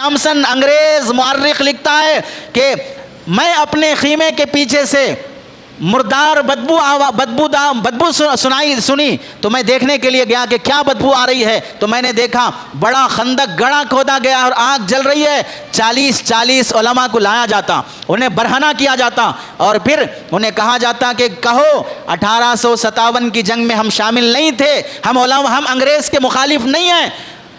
Thomson अंग्रेज मुअर्रिख लिखता है कि मैं अपने खीमे के पीछे से मुर्दार बदबू सुनी तो मैं देखने के लिए गया कि क्या बदबू आ रही है। तो मैंने देखा बड़ा खंदक गड़ा खोदा गया और आग जल रही है। 40 उलमा को लाया जाता, उन्हें बरहना किया जाता और फिर उन्हें कहा जाता कि कहो 1857 की जंग में हम शामिल नहीं थे, हम अंग्रेज़ के मुखालिफ नहीं हैं,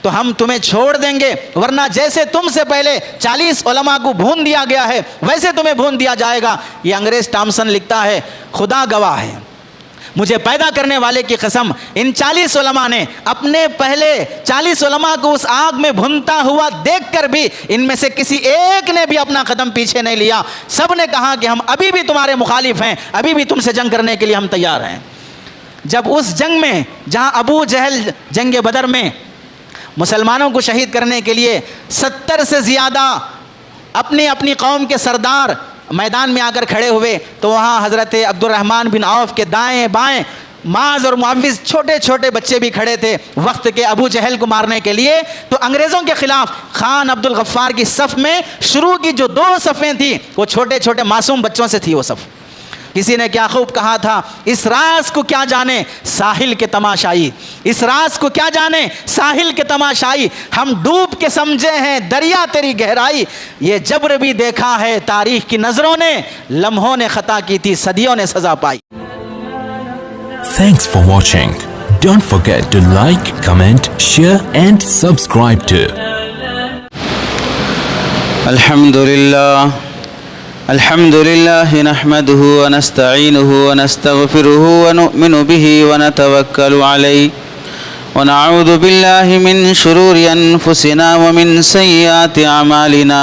तो हम तुम्हें छोड़ देंगे, वरना जैसे तुमसे पहले 40 उलमा को भून दिया गया है वैसे तुम्हें भून दिया जाएगा। ये अंग्रेज़ टॉमसन लिखता है, खुदा गवाह है, मुझे पैदा करने वाले की कसम, इन 40 उलमा ने अपने पहले 40 उलमा को उस आग में भुनता हुआ देखकर भी इनमें से किसी एक ने भी अपना कदम पीछे नहीं लिया। सब ने कहा कि हम अभी भी तुम्हारे मुखालिफ हैं, अभी भी तुमसे जंग करने के लिए हम तैयार हैं। जब उस जंग में, जहाँ अबू जहल जंग बदर में मुसलमानों को शहीद करने के लिए 70 से ज़्यादा अपनी कौम के सरदार मैदान में आकर खड़े हुए, तो वहाँ हज़रत अब्दुर्रहमान बिन औफ के दाएं बाएं माज और मुआविज़ छोटे छोटे बच्चे भी खड़े थे वक्त के अबू जहल को मारने के लिए। तो अंग्रेज़ों के ख़िलाफ़ खान अब्दुल गफ्फार की सफ़ में शुरू की जो 2 सफ़ें थी वो छोटे छोटे मासूम बच्चों से थी वो सफ़। किसी ने क्या खूब कहा था, इस राज को क्या जाने साहिल के तमाशाई, इस राज को क्या जाने साहिल के तमाशाई, हम डूब के समझे हैं दरिया तेरी गहराई, ये जबर भी देखा है तारीख की नजरों ने, लम्हों ने खता की थी सदियों ने सजा पाई। Thanks for watching. Don't forget to like, comment, share and subscribe to अल्हम्दुलिल्लाह नहमदुहु व नस्तईनुहु व नस्तगफिरुहु व नु'मिनु बिही व नतवक्कलु अलैहि व नऊज़ु बिल्लाहि मिन शुरूरि अनफुसिना व मिन सय्यिआति अमालिना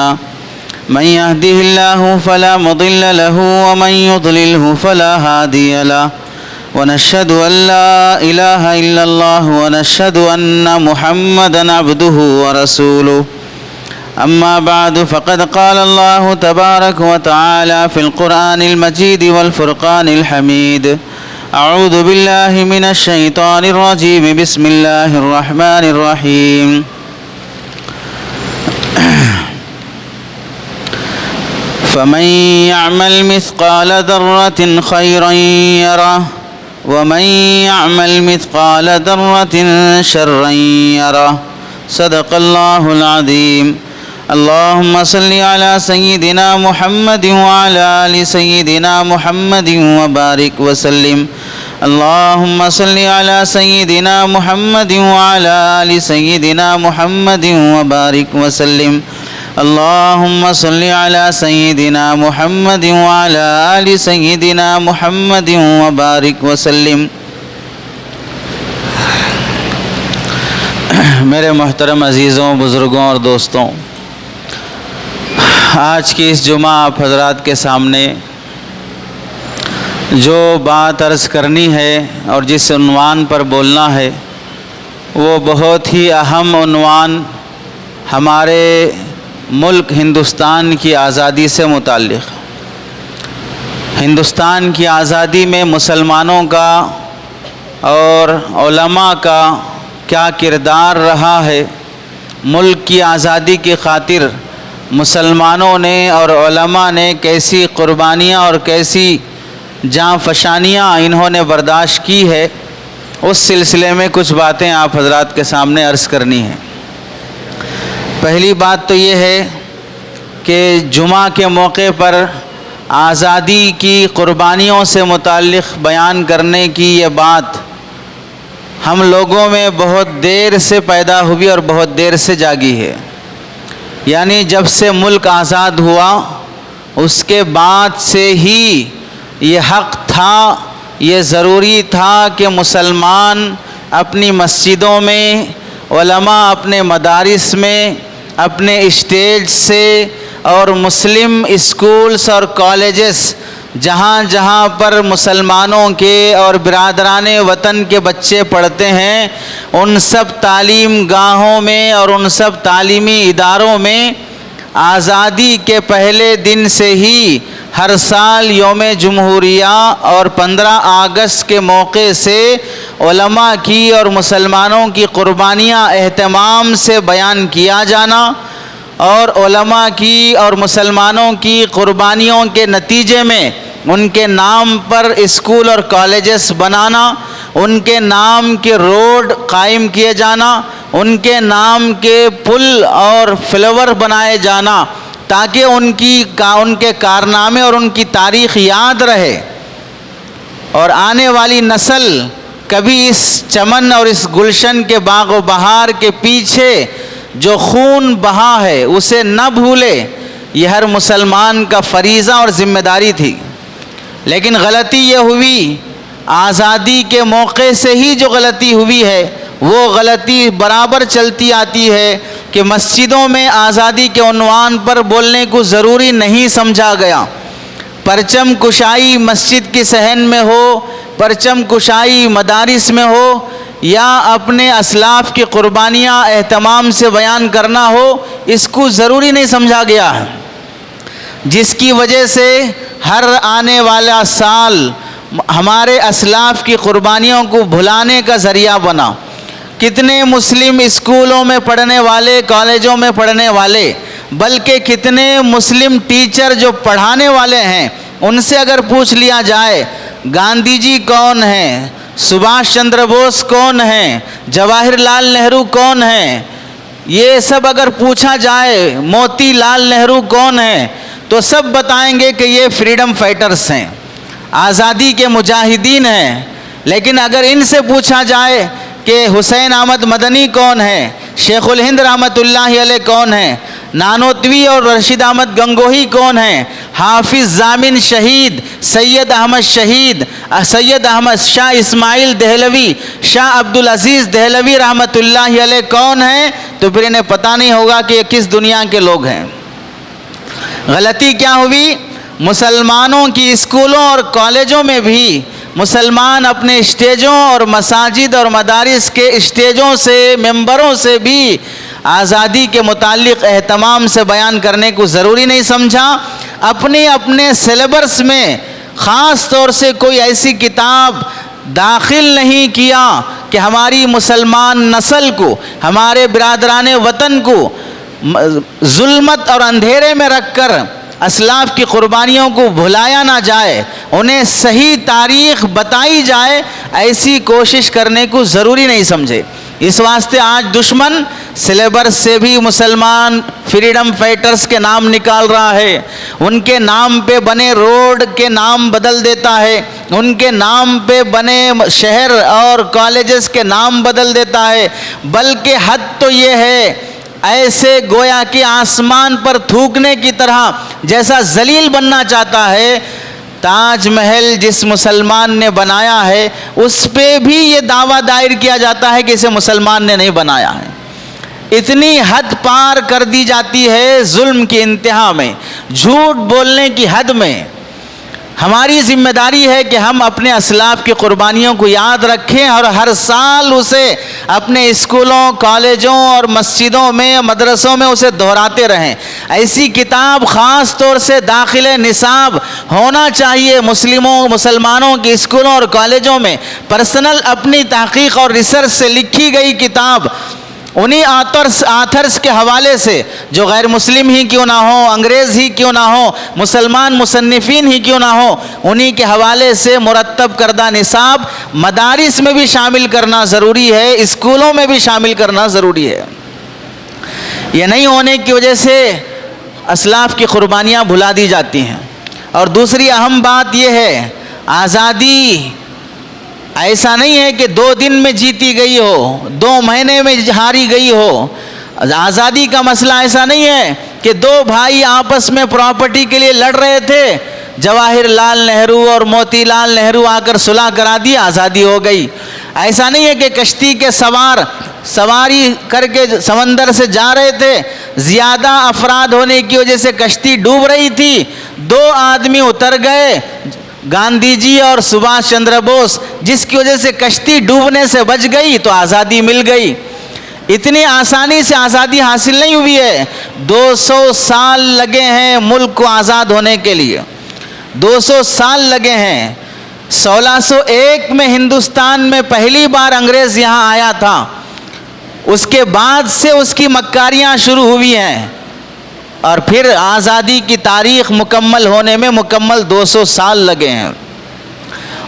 मन यहदिहिल्लाहु फला मुदिल्ल लहु व मन युद्लिलहु फला हादिय लहु व नशहदु अन ला इलाहा इल्लल्लाह व नशहदु अन्ना मुहम्मदन अब्दुहु व रसूलुहु। अम्मा बाद फ़क़द क़ाल अल्लाहु तबारक व तआला फ़िल क़ुरआनिल मजीद वल फ़ुरक़ानिल हमीद। अऊज़ु बिल्लाहि मिनश शैतानिर रजीम। बिस्मिल्लाहिर रहमानिर रहीम। फ़मन यअमल मिस्क़ाल ज़र्रतिन ख़ैरन यरह व मन यअमल मिस्क़ाल ज़र्रतिन शर्रन यरह। सदक़ल्लाहुल अज़ीम। अल्लाहुम्मा सल्लि अला सय्यिदिना मुहम्मद व अला आलि सय्यिदिना मुहम्मद व बारिक व सल्लिम। अल्लाहुम्मा सल्लि अला सय्यिदिना मुहम्मद व अला आलि सय्यिदिना मुहम्मद व बारिक व सल्लिम। अल्लाहुम्मा सल्लि अला सय्यिदिना मुहम्मद व अला आलि सय्यिदिना मुहम्मद व बारिक व सल्लिम। मेरे मोहतरम अज़ीज़ों, बुज़ुर्गों और दोस्तों, आज की इस जुमा आप हज़रात के सामने जो बात अर्ज़ करनी है और जिस उन्वान पर बोलना है वो बहुत ही अहम उन्वान हमारे मुल्क हिंदुस्तान की आज़ादी से मुताल्लिक़। हिंदुस्तान की आज़ादी में मुसलमानों का और उलमा का क्या किरदार रहा है। मुल्क की आज़ादी की खातिर मुसलमानों ने और उलमा ने कैसी क़ुरबानियाँ और कैसी जाँ फशानियाँ इन्होंने बर्दाश्त की है, उस सिलसिले में कुछ बातें आप हज़रात के सामने अर्ज़ करनी है। पहली बात तो ये है कि जुमा के मौके पर आज़ादी की क़ुरबानियों से मुताल्लिक़ बयान करने की ये बात हम लोगों में बहुत देर से पैदा हुई और बहुत देर से जागी है। यानी जब से मुल्क आज़ाद हुआ उसके बाद से ही ये हक़ था, ये ज़रूरी था कि मुसलमान अपनी मस्जिदों में, उलमा अपने मदारिस में, अपने स्टेज से और मुस्लिम स्कूल्स और कॉलेजेस जहाँ जहाँ पर मुसलमानों के और बिरादराने वतन के बच्चे पढ़ते हैं, उन सब तालीम गाहों में और उन सब तालीमी इदारों में आज़ादी के पहले दिन से ही हर साल यौम जमहूरिया और 15 अगस्त के मौके से उलमा की और मुसलमानों की क़ुरबानियाँ एहतमाम से बयान किया जाना और उलमा की और मुसलमानों की कुर्बानियों के नतीजे में उनके नाम पर स्कूल और कॉलेजेस बनाना, उनके नाम के रोड कायम किए जाना, उनके नाम के पुल और फ्लाईओवर बनाए जाना, ताकि उनके कारनामे और उनकी तारीख़ याद रहे और आने वाली नस्ल कभी इस चमन और इस गुलशन के बाग व बहार के पीछे जो खून बहा है उसे न भूले। यह हर मुसलमान का फरीज़ा और ज़िम्मेदारी थी। लेकिन गलती ये हुई, आज़ादी के मौके से ही जो गलती हुई है वो गलती बराबर चलती आती है कि मस्जिदों में आज़ादी के उन्वान पर बोलने को ज़रूरी नहीं समझा गया। परचम कुशाई मस्जिद की सहन में हो, परचम कुशाई मदारिस में हो, या अपने असलाफ़ की क़ुरबानियाँ एहतमाम से बयान करना हो, इसको ज़रूरी नहीं समझा गया है, जिसकी वजह से हर आने वाला साल हमारे असलाफ़ की क़ुरबानियों को भुलाने का ज़रिया बना। कितने मुस्लिम स्कूलों में पढ़ने वाले, कॉलेजों में पढ़ने वाले, बल्कि कितने मुस्लिम टीचर जो पढ़ाने वाले हैं, उनसे अगर पूछ लिया जाए गांधी जी कौन हैं, सुभाष चंद्र बोस कौन हैं, जवाहरलाल नेहरू कौन हैं, ये सब अगर पूछा जाए मोतीलाल नेहरू कौन हैं, तो सब बताएंगे कि ये फ्रीडम फाइटर्स हैं, आज़ादी के मुजाहिदीन हैं। लेकिन अगर इनसे पूछा जाए कि हुसैन अहमद मदनी कौन है, शेखुल हिंद रहमतुल्लाहि अलैह कौन है, नानोतवी और रशीद अहमद गंगोही कौन हैं, हाफिज़ जामिन शहीद, सैयद अहमद शहीद, सैयद अहमद शाह इस्माइल दहलवी, शाह अब्दुल अज़ीज़ दहलवी रहमतुल्लाहि अलैह कौन हैं, तो फिर इन्हें पता नहीं होगा कि ये किस दुनिया के लोग हैं। गलती क्या हुई, मुसलमानों की स्कूलों और कॉलेजों में भी मुसलमान अपने स्टेजों और मसाजिद और मदारिस के स्टेजों से, मेंबरों से भी आज़ादी के मुतालिक एहतमाम से बयान करने को ज़रूरी नहीं समझा। अपने अपने सिलेबस में ख़ास तौर से कोई ऐसी किताब दाखिल नहीं किया कि हमारी मुसलमान नस्ल को, हमारे बिरादरान वतन को जुल्मत और अंधेरे में रखकर असलाफ़ की क़ुरबानियों को भुलाया ना जाए, उन्हें सही तारीख़ बताई जाए, ऐसी कोशिश करने को ज़रूरी नहीं समझे। इस वास्ते आज दुश्मन सिलेबस से भी मुसलमान फ्रीडम फाइटर्स के नाम निकाल रहा है, उनके नाम पे बने रोड के नाम बदल देता है, उनके नाम पे बने शहर और कॉलेजेस के नाम बदल देता है। बल्कि हद तो ये है, ऐसे गोया कि आसमान पर थूकने की तरह जैसा जलील बनना चाहता है। ताजमहल जिस मुसलमान ने बनाया है उस पे भी ये दावा दायर किया जाता है कि इसे मुसलमान ने नहीं बनाया है। इतनी हद पार कर दी जाती है जुल्म की इंतहा में, झूठ बोलने की हद में। हमारी जिम्मेदारी है कि हम अपने असलाफ़ की क़ुरबानियों को याद रखें और हर साल उसे अपने स्कूलों, कॉलेजों और मस्जिदों में, मदरसों में उसे दोहराते रहें। ऐसी किताब ख़ास तौर से दाखिले निसाब होना चाहिए। मुसलमानों के स्कूलों और कॉलेजों में पर्सनल अपनी तहक़ीक़ और रिसर्च से लिखी गई किताब उन्हीं आथर्स के हवाले से, जो गैर मुस्लिम ही क्यों ना हो, अंग्रेज़ ही क्यों ना हो, मुसलमान मुसन्निफ़ीन ही क्यों ना हो, उन्हीं के हवाले से मुरत्तब करदा निसाब मदारिस में भी शामिल करना ज़रूरी है, स्कूलों में भी शामिल करना ज़रूरी है। ये नहीं होने की वजह से असलाफ़ की क़ुरबानियाँ भुला दी जाती हैं। और दूसरी अहम बात यह है, आज़ादी ऐसा नहीं है कि 2 दिन में जीती गई हो, 2 महीने में हारी गई हो। आज़ादी का मसला ऐसा नहीं है कि 2 भाई आपस में प्रॉपर्टी के लिए लड़ रहे थे, जवाहरलाल नेहरू और मोतीलाल नेहरू आकर सुलह करा दी, आज़ादी हो गई। ऐसा नहीं है कि कश्ती के सवारी करके समंदर से जा रहे थे, ज़्यादा अफराद होने की वजह से कश्ती डूब रही थी, 2 आदमी उतर गए, गांधी जी और सुभाष चंद्र बोस, जिसकी वजह से कश्ती डूबने से बच गई तो आज़ादी मिल गई। इतनी आसानी से आज़ादी हासिल नहीं हुई है। 200 साल लगे हैं मुल्क को आज़ाद होने के लिए, 200 साल लगे हैं। 1601 में हिंदुस्तान में पहली बार अंग्रेज़ यहाँ आया था, उसके बाद से उसकी मक्कारियाँ शुरू हुई हैं। और फिर आज़ादी की तारीख़ मुकम्मल होने में मुकम्मल 200 साल लगे हैं।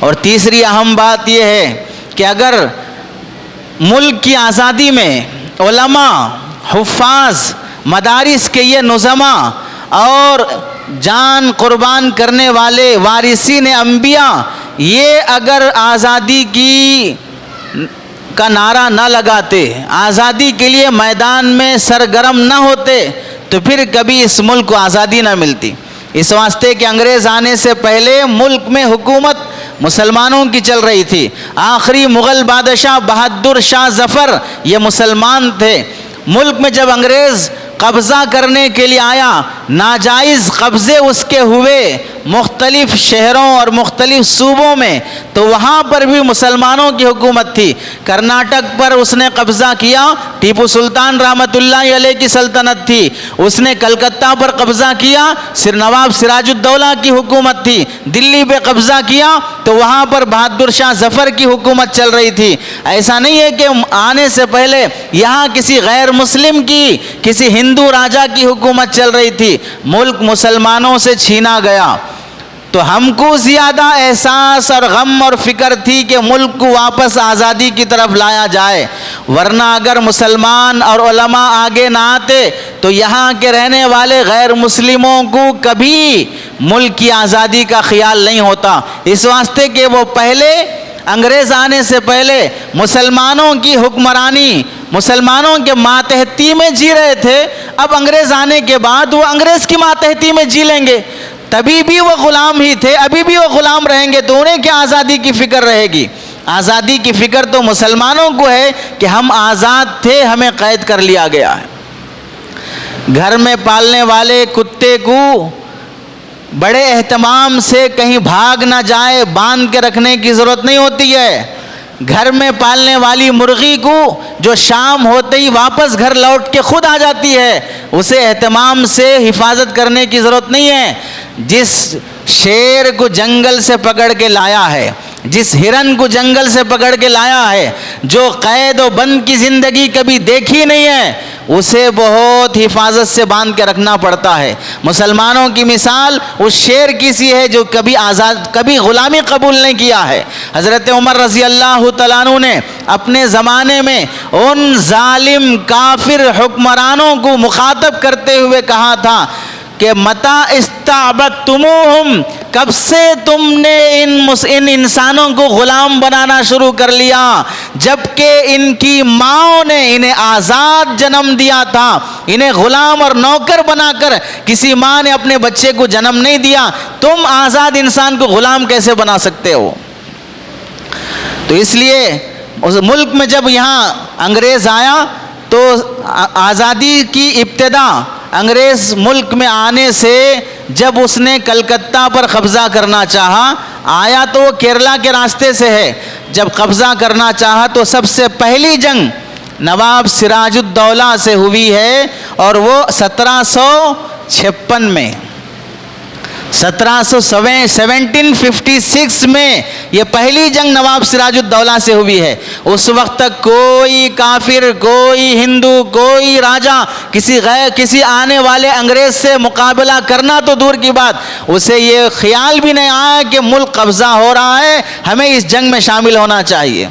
और तीसरी अहम बात यह है कि अगर मुल्क की आज़ादी में उलमा, हुफ़ाज़, मदारिस के ये नुज़मा और जान कुर्बान करने वाले वारिसीन अंबिया ये अगर आज़ादी का नारा न लगाते, आज़ादी के लिए मैदान में सरगर्म न होते, तो फिर कभी इस मुल्क को आज़ादी न मिलती। इस वास्ते कि अंग्रेज़ आने से पहले मुल्क में हुकूमत मुसलमानों की चल रही थी। आखिरी मुग़ल बादशाह बहादुर शाह ज़फ़र ये मुसलमान थे। मुल्क में जब अंग्रेज़ कब्ज़ा करने के लिए आया, नाजायज़ कब्ज़े उसके हुए मुख्तलिफ़ शहरों और मुख्तलिफ़ सूबों में, तो वहाँ पर भी मुसलमानों की हुकूमत थी। कर्नाटक पर उसने कब्ज़ा किया, टीपू सुल्तान रहमतुल्लाह अलैह की सल्तनत थी। उसने कलकत्ता पर कब्ज़ा किया, नवाब सिराजुद्दौला की हुकूमत थी। दिल्ली पे कब्ज़ा किया तो वहाँ पर बहादुर शाह ज़फ़र की हुकूमत चल रही थी। ऐसा नहीं है कि आने से पहले यहाँ किसी गैर मुस्लिम की, किसी हिंदू राजा की हुकूमत चल रही थी। मुल्क मुसलमानों से छीना गया तो हमको ज़्यादा एहसास और गम और फ़िक्र थी कि मुल्क को वापस आज़ादी की तरफ लाया जाए। वरना अगर मुसलमान और उलमा आगे ना आते तो यहाँ के रहने वाले गैर मुस्लिमों को कभी मुल्क की आज़ादी का ख्याल नहीं होता। इस वास्ते कि वो पहले अंग्रेज़ आने से पहले मुसलमानों की हुक्मरानी, मुसलमानों के मातहती में जी रहे थे। अब अंग्रेज़ आने के बाद वो अंग्रेज़ की मातहती में जी लेंगे, तभी भी वो ग़ुलाम ही थे, अभी भी वो ग़ुलाम रहेंगे, तो उन्हें क्या आज़ादी की फ़िक्र रहेगी। आज़ादी की फ़िक्र तो मुसलमानों को है कि हम आज़ाद थे, हमें क़ैद कर लिया गया है। घर में पालने वाले कुत्ते को बड़े एहतमाम से कहीं भाग ना जाए बांध के रखने की ज़रूरत नहीं होती है। घर में पालने वाली मुर्गी को जो शाम होते ही वापस घर लौट के खुद आ जाती है, उसे एहतमाम से हिफाजत करने की ज़रूरत नहीं है। जिस शेर को जंगल से पकड़ के लाया है, जिस हिरन को जंगल से पकड़ के लाया है, जो कैद और बंद की ज़िंदगी कभी देखी नहीं है, उसे बहुत हिफाजत से बांध के रखना पड़ता है। मुसलमानों की मिसाल उस शेर की सी है जो कभी ग़ुलामी कबूल नहीं किया है। हज़रत उमर रज़ी अल्लाह तआला अन्हु ने अपने ज़माने में उन जालिम काफिर हुक्मरानों को मुखातब करते हुए कहा था कि मता इस्ताबतुमुहुम, कब से तुमने इन इंसानों को ग़ुलाम बनाना शुरू कर लिया, जबकि इनकी माँओं ने इन्हें आज़ाद जन्म दिया था। इन्हें ग़ुलाम और नौकर बनाकर किसी माँ ने अपने बच्चे को जन्म नहीं दिया, तुम आज़ाद इंसान को ग़ुलाम कैसे बना सकते हो। तो इसलिए उस मुल्क में जब यहाँ अंग्रेज़ आया तो आज़ादी की इब्तिदा अंग्रेज़ मुल्क में आने से जब उसने कलकत्ता पर कब्ज़ा करना चाहा, आया तो वो केरला के रास्ते से है। जब कब्ज़ा करना चाहा तो सबसे पहली जंग नवाब सिराजुद्दौला से हुई है और वो 1756 में, 1756 में ये पहली जंग नवाब सिराजुद्दौला से हुई है। उस वक्त तक कोई काफिर, कोई हिंदू, कोई राजा किसी आने वाले अंग्रेज़ से मुकाबला करना तो दूर की बात, उसे ये ख्याल भी नहीं आया कि मुल्क कब्ज़ा हो रहा है, हमें इस जंग में शामिल होना चाहिए।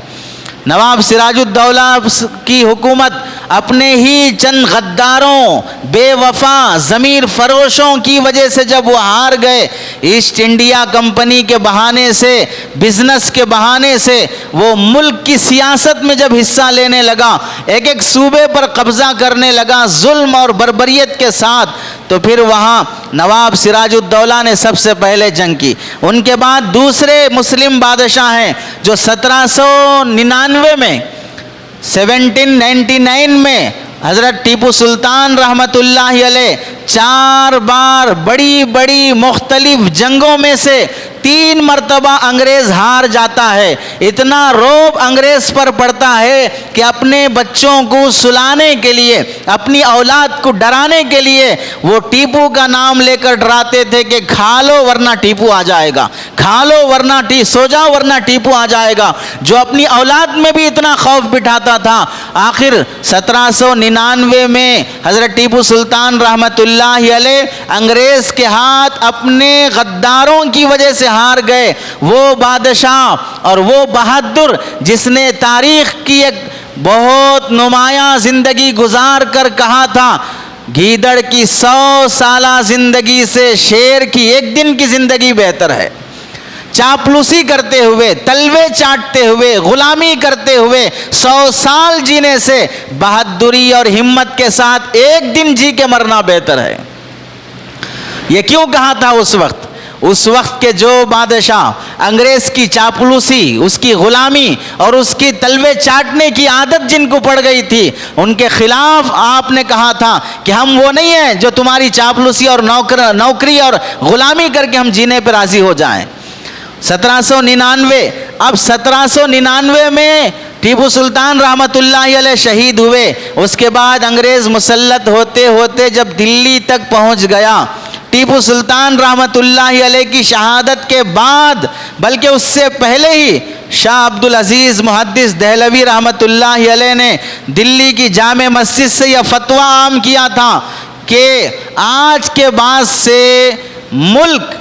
नवाब सिराजुद्दौला की हुकूमत अपने ही चंद गद्दारों, बेवफा ज़मीर फरोशों की वजह से जब वो हार गए, ईस्ट इंडिया कंपनी के बहाने से, बिज़नेस के बहाने से वो मुल्क की सियासत में जब हिस्सा लेने लगा, एक एक सूबे पर कब्ज़ा करने लगा जुल्म और बर्बरियत के साथ, तो फिर वहाँ नवाब सिराजुद्दौला ने सबसे पहले जंग की। उनके बाद दूसरे मुस्लिम बादशाह हैं जो 1799 में, 1799 में हज़रत टीपू सुल्तान रहमतुल्लाह अलैह 4 बार बड़ी बड़ी मुख्तलिफ जंगों में से 3 मर्तबा अंग्रेज हार जाता है। इतना रोब अंग्रेज पर पड़ता है कि अपने बच्चों को सुलाने के लिए, अपनी औलाद को डराने के लिए वो टीपू का नाम लेकर डराते थे कि खा लो वरना टीपू आ जाएगा, खा लो वरना सो जाओ वरना टीपू आ जाएगा, जो अपनी औलाद में भी इतना खौफ बिठाता था। आखिर 1799 में हजरत टीपू सुल्तान रहमतुल्लाहि अलैह अंग्रेज के हाथ अपने गद्दारों की वजह से हार गए। वो बादशाह और वो बहादुर जिसने तारीख की एक बहुत नुमायां जिंदगी गुजार कर कहा था, गीदड़ की 100 साला जिंदगी से शेर की 1 दिन की जिंदगी बेहतर है। चापलूसी करते हुए, तलवे चाटते हुए, गुलामी करते हुए 100 साल जीने से बहादुरी और हिम्मत के साथ 1 दिन जी के मरना बेहतर है। ये क्यों कहा था उस वक्त? उस वक्त के जो बादशाह अंग्रेज की चापलूसी, उसकी गुलामी और उसकी तलवे चाटने की आदत जिनको पड़ गई थी, उनके खिलाफ आपने कहा था कि हम वो नहीं हैं जो तुम्हारी चापलूसी और नौकरी और गुलामी करके हम जीने पर राजी हो जाएं। 1799, अब 1799 में टीपू सुल्तान रहमतुल्लाहि अलैह शहीद हुए। उसके बाद अंग्रेज मुसल्लत होते होते जब दिल्ली तक पहुंच गया, टीपू सुल्तान रहमतुल्लाहि अलैह की शहादत के बाद, बल्कि उससे पहले ही शाह अब्दुल अजीज मुहद्दिस दहलवी रहमतुल्लाहि अलैह ने दिल्ली की जामे मस्जिद से यह फतवा आम किया था कि आज के बाद से मुल्क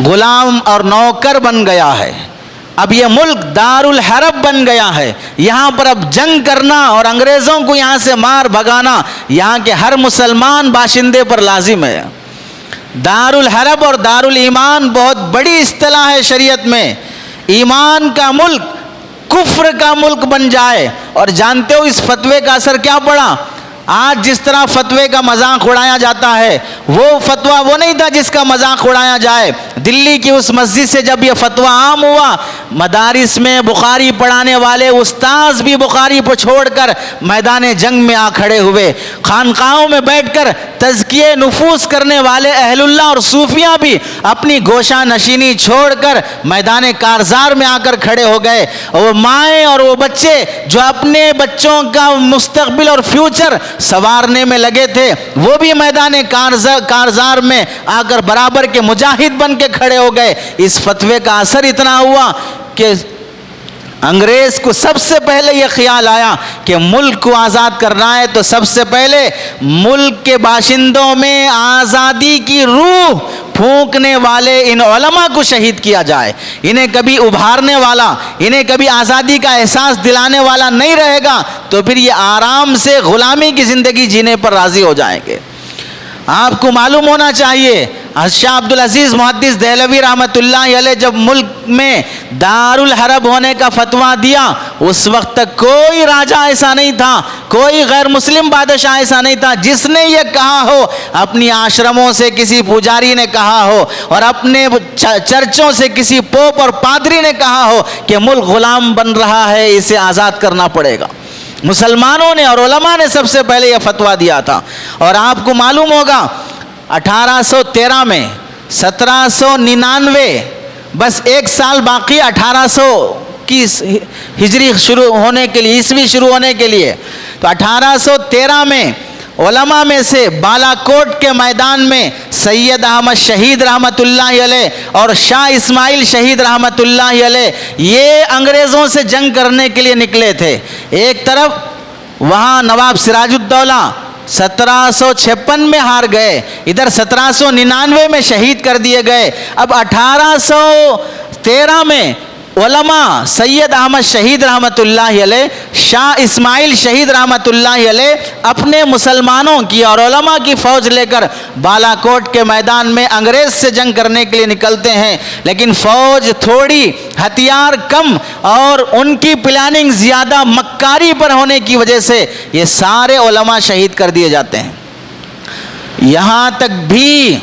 गुलाम और नौकर बन गया है। अब ये मुल्क दारुल हरब बन गया है। यहाँ पर अब जंग करना और अंग्रेज़ों को यहाँ से मार भगाना यहाँ के हर मुसलमान बाशिंदे पर लाजिम है। दारुल हरब और दारुल ईमान बहुत बड़ी इस्तिलाह है शरीयत में। ईमान का मुल्क कुफ्र का मुल्क बन जाए। और जानते हो इस फतवे का असर क्या पड़ा? आज जिस तरह फतवे का मजाक उड़ाया जाता है, वो फतवा वो नहीं था जिसका मजाक उड़ाया जाए। दिल्ली की उस मस्जिद से जब ये फतवा आम हुआ, मदारिस में बुखारी पढ़ाने वाले उस्ताज भी बुखारी को छोड़कर मैदान जंग में आ खड़े हुए। खानकाहों में बैठकर तज़किये नुफूस करने वाले अहलुल्लाह और सूफिया भी अपनी गोशा नशीनी छोड़कर मैदान कारजार में आकर खड़े हो गए। वो माएँ और वो बच्चे जो अपने बच्चों का मुस्तकबिल और फ्यूचर सवारने में लगे थे, वो भी मैदान कारजार में आकर बराबर के मुजाहिद बन के खड़े हो गए। इस फतवे का असर इतना हुआ कि अंग्रेज को सबसे पहले यह ख्याल आया कि मुल्क को आज़ाद करना है तो सबसे पहले मुल्क के बाशिंदों में आज़ादी की रूह फूंकने वाले इन उलमा को शहीद किया जाए। इन्हें कभी उभारने वाला, इन्हें कभी आज़ादी का एहसास दिलाने वाला नहीं रहेगा तो फिर ये आराम से ग़ुलामी की ज़िंदगी जीने पर राज़ी हो जाएंगे। आपको मालूम होना चाहिए, शाह अब्दुल अजीज़ मुहद्दिस दहलवी रहमतुल्लाहि अलैह जब मुल्क में दारुल हरब होने का फतवा दिया, उस वक्त तक कोई राजा ऐसा नहीं था, कोई गैर मुस्लिम बादशाह ऐसा नहीं था जिसने ये कहा हो, अपनी आश्रमों से किसी पुजारी ने कहा हो और अपने चर्चों से किसी पोप और पादरी ने कहा हो कि मुल्क ग़ुलाम बन रहा है, इसे आज़ाद करना पड़ेगा। मुसलमानों ने और उलमा ने सबसे पहले यह फतवा दिया था। और आपको मालूम होगा 1813 में 1799, बस 1 साल बाकी 1800 की हिजरी शुरू होने के लिए, ईस्वी शुरू होने के लिए, तो 1813 में उलमा में से बालाकोट के मैदान में सैयद अहमद शहीद रहमतुल्लाहि अलैह और शाह इस्माइल शहीद रहमतुल्लाहि अलैह ये अंग्रेज़ों से जंग करने के लिए निकले थे। एक तरफ वहाँ नवाब सिराजुद्दौला 1756 में हार गए, इधर 1799 में शहीद कर दिए गए। अब 1813 में उलमा सैयद अहमद शहीद रहमतुल्लाहि अलैह, शाह इस्माइल शहीद रहमतुल्लाहि अलैह अपने मुसलमानों की और उलमा की फ़ौज लेकर बालाकोट के मैदान में अंग्रेज़ से जंग करने के लिए निकलते हैं। लेकिन फ़ौज थोड़ी, हथियार कम और उनकी प्लानिंग ज़्यादा मक्कारी पर होने की वजह से ये सारे उलमा शहीद कर दिए जाते हैं। यहाँ तक भी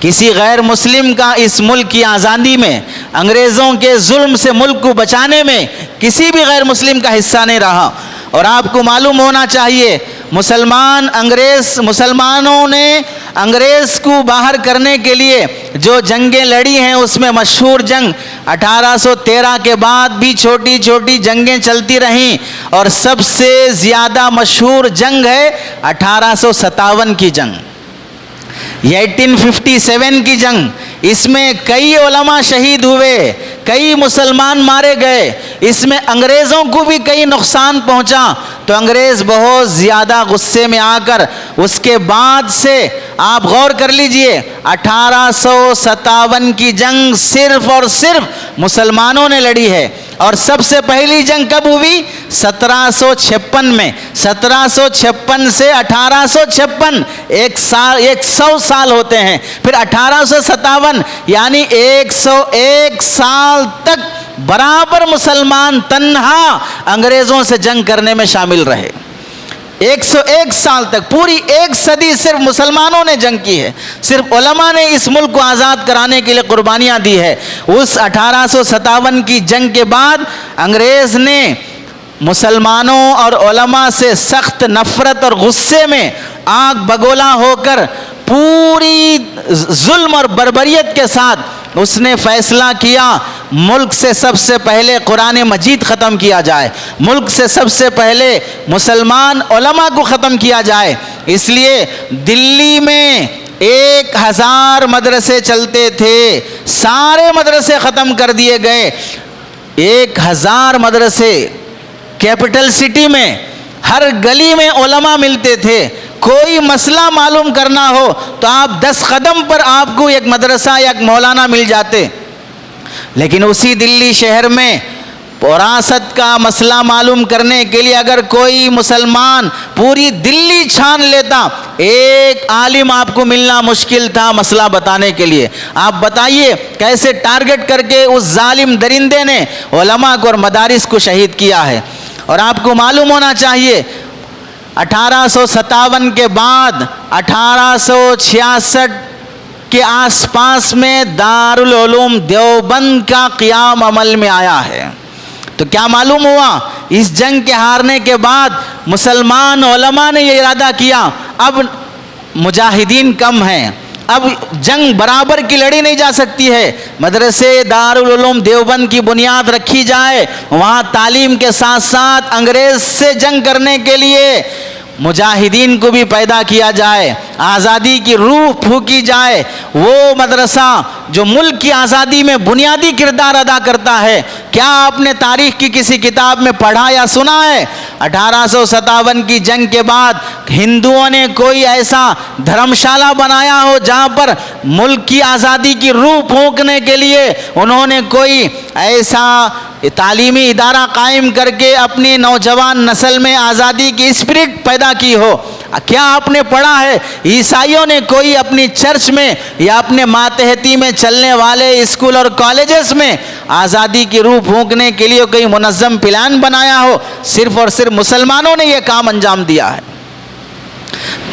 किसी गैर मुस्लिम का इस मुल्क की आज़ादी में, अंग्रेज़ों के जुल्म से मुल्क को बचाने में किसी भी गैर मुस्लिम का हिस्सा नहीं रहा। और आपको मालूम होना चाहिए मुसलमानों ने अंग्रेज़ को बाहर करने के लिए जो जंगें लड़ी हैं उसमें मशहूर जंग 1813 के बाद भी छोटी छोटी जंगें चलती रहीं और सबसे ज़्यादा मशहूर जंग है 1857 की जंग, 1857 की जंग। इसमें कई उलमा शहीद हुए, कई मुसलमान मारे गए, इसमें अंग्रेज़ों को भी कई नुकसान पहुंचा। तो अंग्रेज़ बहुत ज़्यादा गुस्से में आकर उसके बाद से आप गौर कर लीजिए 1857 की जंग सिर्फ और सिर्फ मुसलमानों ने लड़ी है। और सबसे पहली जंग कब हुई? 1756 में। 1756 से 1856 100 साल होते हैं। फिर 1857 यानी 101 साल तक बराबर मुसलमान तन्हा अंग्रेज़ों से जंग करने में शामिल रहे। 101 साल तक, पूरी एक सदी सिर्फ मुसलमानों ने जंग की है, सिर्फ उलमा ने इस मुल्क को आज़ाद कराने के लिए कुर्बानियाँ दी है। उस 1857 की जंग के बाद अंग्रेज़ ने मुसलमानों और उलमा से सख्त नफ़रत और गुस्से में आग बगोला होकर पूरी जुल्म और बर्बरियत के साथ उसने फ़ैसला किया मुल्क से सबसे पहले कुरान मजीद ख़त्म किया जाए, मुल्क से सबसे पहले मुसलमान उलमा को ख़त्म किया जाए। इसलिए दिल्ली में 1000 मदरसे चलते थे, सारे मदरसे ख़त्म कर दिए गए। 1000 मदरसे कैपिटल सिटी में, हर गली में उलमा मिलते थे। कोई मसला मालूम करना हो तो आप 10 कदम पर आपको एक मदरसा या एक मौलाना मिल जाते। लेकिन उसी दिल्ली शहर में विरासत का मसला मालूम करने के लिए अगर कोई मुसलमान पूरी दिल्ली छान लेता, एक आलिम आपको मिलना मुश्किल था मसला बताने के लिए। आप बताइए कैसे टारगेट करके उस जालिम दरिंदे ने उलमा को और मदारिस को शहीद किया है। और आपको मालूम होना चाहिए 1857 के बाद 1866 के आसपास में दारुल उलूम देवबंद का क़याम अमल में आया है। तो क्या मालूम हुआ? इस जंग के हारने के बाद मुसलमान उलमा ने ये इरादा किया अब मुजाहिदीन कम हैं, अब जंग बराबर की लड़ी नहीं जा सकती है, मदरसे दारुल उलूम देवबंद की बुनियाद रखी जाए, वहाँ तालीम के साथ साथ अंग्रेज़ से जंग करने के लिए मुजाहिदीन को भी पैदा किया जाए, आज़ादी की रूह फूकी जाए। वो मदरसा जो मुल्क की आज़ादी में बुनियादी किरदार अदा करता है। क्या आपने तारीख़ की किसी किताब में पढ़ा या सुना है 1857 की जंग के बाद हिंदुओं ने कोई ऐसा धर्मशाला बनाया हो जहाँ पर मुल्क की आज़ादी की रूह फूंकने के लिए उन्होंने कोई ऐसा तालीमी इदारा कायम करके अपनी नौजवान नस्ल में आज़ादी की स्पिरिट पैदा की हो? क्या आपने पढ़ा है ईसाइयों ने कोई अपनी चर्च में या अपने मातहती में चलने वाले स्कूल और कॉलेजेस में आज़ादी की रूह फूंकने के लिए कोई मुनज़्ज़म प्लान बनाया हो? सिर्फ और सिर्फ मुसलमानों ने यह काम अंजाम दिया है,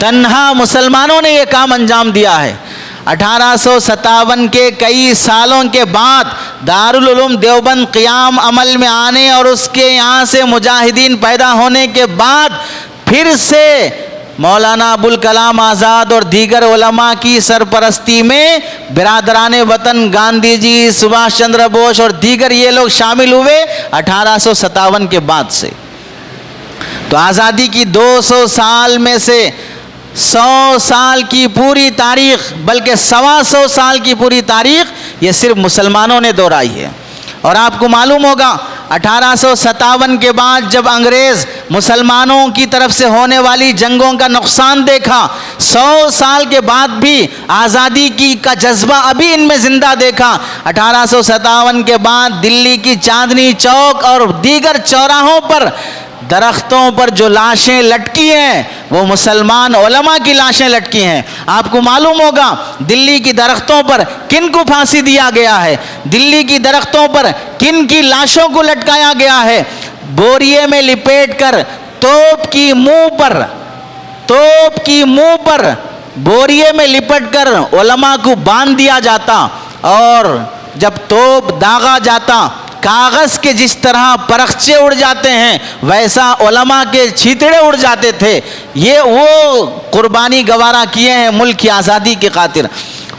तन्हा मुसलमानों ने यह काम अंजाम दिया है। 1857 के कई सालों के बाद दारुल उलूम देवबंद क़याम अमल में आने और उसके यहाँ से मुजाहिदीन पैदा होने के बाद फिर से मौलाना अबुल कलाम आज़ाद और दीगर उलमा की सरपरस्ती में बिरादराने वतन गांधी जी, सुभाष चंद्र बोस और दीगर ये लोग शामिल हुए 1857 के बाद से। तो आज़ादी की 200 साल में से 100 साल की पूरी तारीख़, बल्कि 125 साल की पूरी तारीख़ ये सिर्फ मुसलमानों ने दोहराई है। और आपको मालूम होगा 1857 के बाद जब अंग्रेज़ मुसलमानों की तरफ से होने वाली जंगों का नुकसान देखा, 100 साल के बाद भी आज़ादी की का जज्बा अभी इनमें ज़िंदा देखा। 1857 के बाद दिल्ली की चांदनी चौक और दीगर चौराहों पर दरख्तों पर जो लाशें लटकी हैं वो मुसलमान उलमा की लाशें लटकी हैं। आपको मालूम होगा दिल्ली की दरख्तों पर किन को फांसी दिया गया है, दिल्ली की दरख्तों पर किन की लाशों को लटकाया गया है। बोरिए में लिपेट कर तोप की मुंह पर बोरिए में लिपट कर उलमा को बांध दिया जाता और जब तोप दागा जाता कागज़ के जिस तरह परखचे उड़ जाते हैं वैसा उलमा के छीतड़े उड़ जाते थे। ये वो कुर्बानी गवारा किए हैं मुल्क की आज़ादी की खातिर।